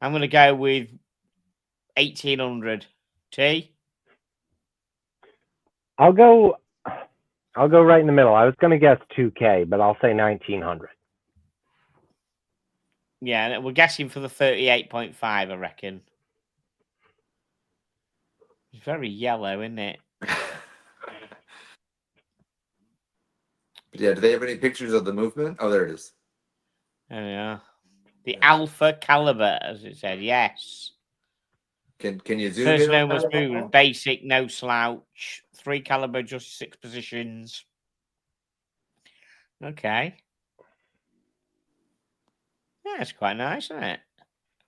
I'm going to go with 1,800. T? I'll go right in the middle. I was going to guess $2,000, but I'll say 1,900. Yeah, we're guessing for the 38.5, I reckon. It's very yellow, isn't it? Yeah, do they have any pictures of the movement? Oh, there it is. There we are. The Alpha Caliber, as it said, yes. Can you zoom First in? Nomos movement, basic, no slouch. 3 caliber, just 6 positions. Okay. Yeah, it's quite nice, isn't it?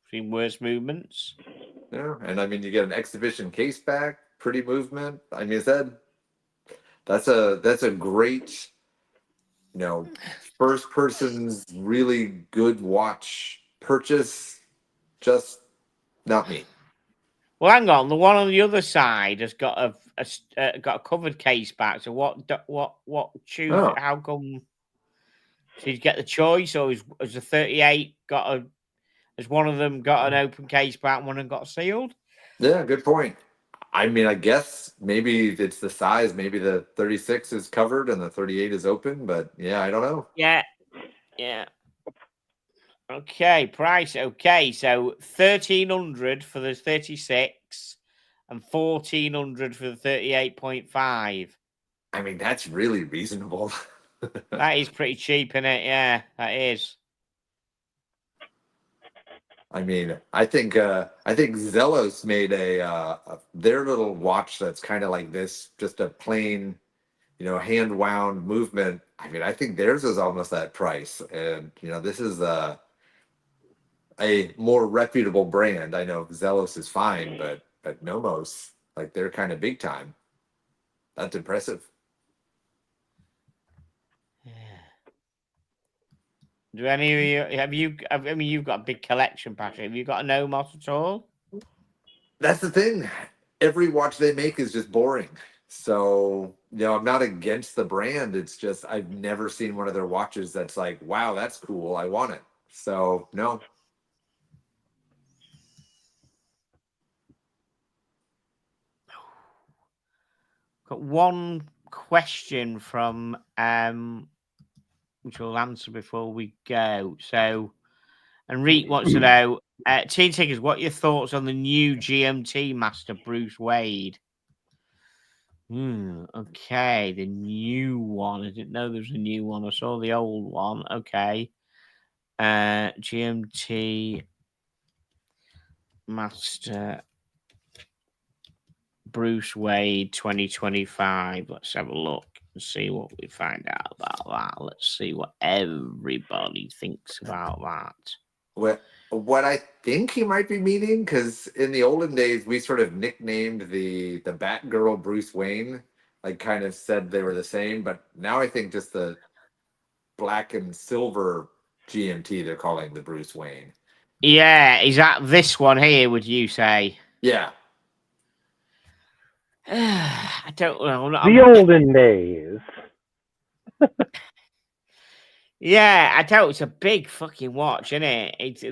Between worse movements. Yeah, and I mean, you get an exhibition case back, pretty movement. I mean, that's a great, first person's really good watch purchase. Just not me. Well, hang on. The one on the other side has got a covered case back. So what choose? Oh. How come? Did you get the choice, or has the 38 has one of them got an open case back and one of them got sealed? Yeah, good point. I mean, I guess maybe it's the size. Maybe the 36 is covered and the 38 is open. But yeah, I don't know. Yeah. Okay, price. Okay, so 1,300 for the 36 and 1,400 for the 38.5. I mean, that's really reasonable. That is pretty cheap, isn't it? Yeah, that is. I mean, I think Zelos made their little watch that's kind of like this, just a plain, hand wound movement. I mean, I think theirs is almost that price, and this is a more reputable brand. I know Zelos is fine, but Nomos, like they're kind of big time. That's impressive. Yeah. Do any of you have you? I mean, you've got a big collection, Patrick. Have you got a Nomos at all? That's the thing. Every watch they make is just boring. So, I'm not against the brand. It's just I've never seen one of their watches that's like, wow, that's cool. I want it. So, no. Got one question from which we'll answer before we go. So, Enrique wants to know, Teen Tickers, what are your thoughts on the new GMT master, Bruce Wade? Okay, the new one. I didn't know there was a new one. I saw the old one. Okay. GMT master Bruce Wade 2025. Let's have a look and see what we find out about that. Let's see what everybody thinks about that. What I think he might be meaning, because in the olden days we sort of nicknamed the Batgirl Bruce Wayne, like kind of said they were the same, but now I think just the black and silver GMT they're calling the Bruce Wayne. Yeah, is that this one here, would you say? Yeah. I don't know. The olden days. Yeah, I tell you, it's a big fucking watch, isn't it? It's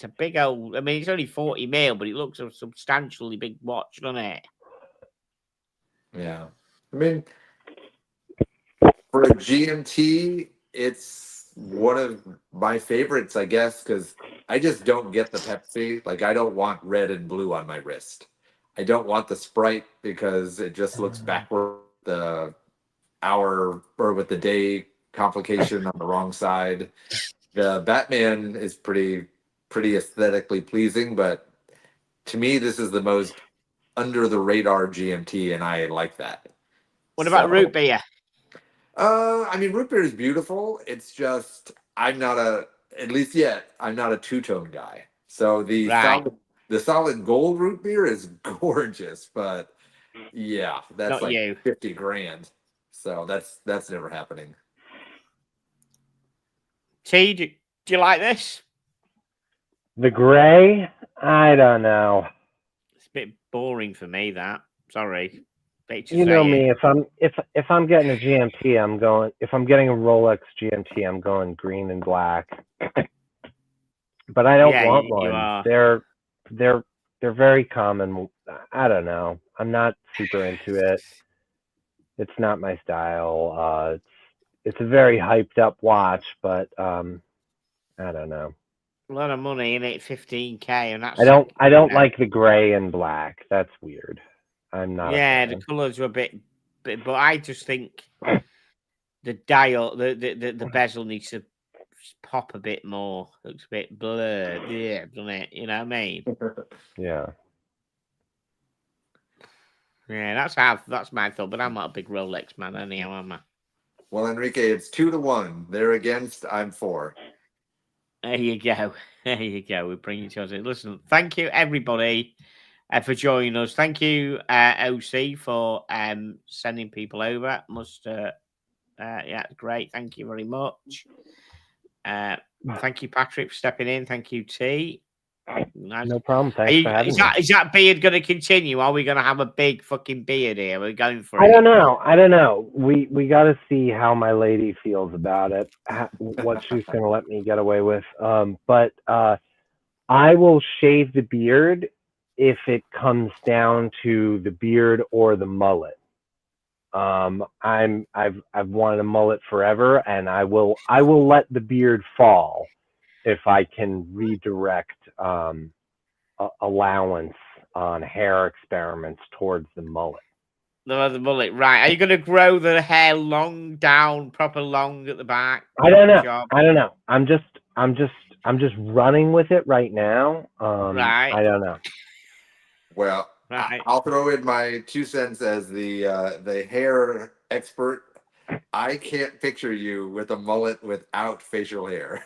a big old. I mean, it's only 40 mil, but it looks a substantially big watch, doesn't it? Yeah. I mean, for a GMT, it's one of my favorites, I guess, because I just don't get the Pepsi. Like, I don't want red and blue on my wrist. I don't want the Sprite because it just looks backward. The hour or with the day complication on the wrong side. The Batman is pretty aesthetically pleasing, but to me, this is the most under the radar GMT, and I like that. What about root beer? I mean, root beer is beautiful. It's just I'm not at least yet, I'm not a two-tone guy. So the solid gold root beer is gorgeous, but yeah, that's Not like you. 50 grand. So that's never happening. T, do you like this? The gray? I don't know. It's a bit boring for me, that. Sorry. You know me. If I'm getting a GMT, I'm going. If I'm getting a Rolex GMT, I'm going green and black. But I don't want one. They're very common. I don't know. I'm not super into it. It's not my style. It's a very hyped up watch, but I don't know. A lot of money in it, 15K, and that's. I don't like the gray and black. That's weird. I'm not. Yeah, the colours are a bit, but I just think the dial, the bezel needs to pop a bit more. Looks a bit blurred, yeah, doesn't it? You know what I mean? Yeah. Yeah, that's my thought. But I'm not a big Rolex man, anyhow, am I? Well, Enrique, it's 2-1. They're against. I'm for. There you go. There you go. We bring each other. Listen, thank you everybody for joining us. Thank you, OC, for sending people over. Yeah, great. Thank you very much. Thank you, Patrick, for stepping in. Thank you, T. Nice. No problem. Thanks for having me. Is that beard going to continue? Are we going to have a big fucking beard here? We're going for it. I don't know. We got to see how my lady feels about it. What she's going to let me get away with. But I will shave the beard if it comes down to the beard or the mullet. I've wanted a mullet forever, and I will let the beard fall if I can redirect allowance on hair experiments towards the mullet. The mullet, right? Are you going to grow the hair long down, proper long at the back? I don't know. Job? I don't know. I'm just running with it right now. Right. I don't know. Well, Right. I'll throw in my 2 cents as the hair expert. I can't picture you with a mullet without facial hair.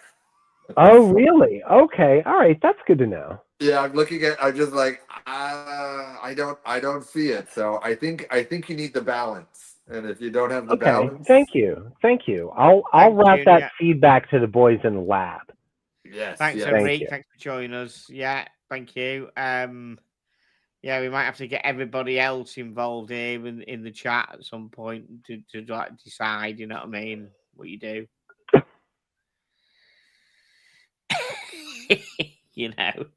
Oh, really? Okay. All right. That's good to know. Yeah, I'm just like, I don't see it. So I think you need the balance. And if you don't have the Okay. balance, Thank you. I'll Thank route you, that yeah. feedback to the boys in the lab. yes, Thanks, yes. Thank Enrique. you. Thanks for joining us. Yeah, thank you. Yeah, we might have to get everybody else involved here in the chat at some point to like decide. You know what I mean? What you do. You know,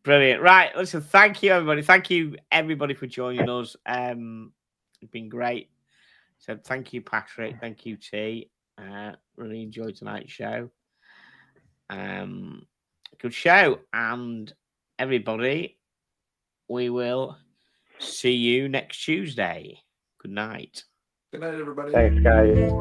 brilliant. Right, listen. Thank you, everybody. Thank you, everybody, for joining us. It's been great. So, thank you, Patrick. Thank you, T. Really enjoyed tonight's show. Good show, and everybody, we will see you next Tuesday. Good night. Good night, everybody. Thanks, guys.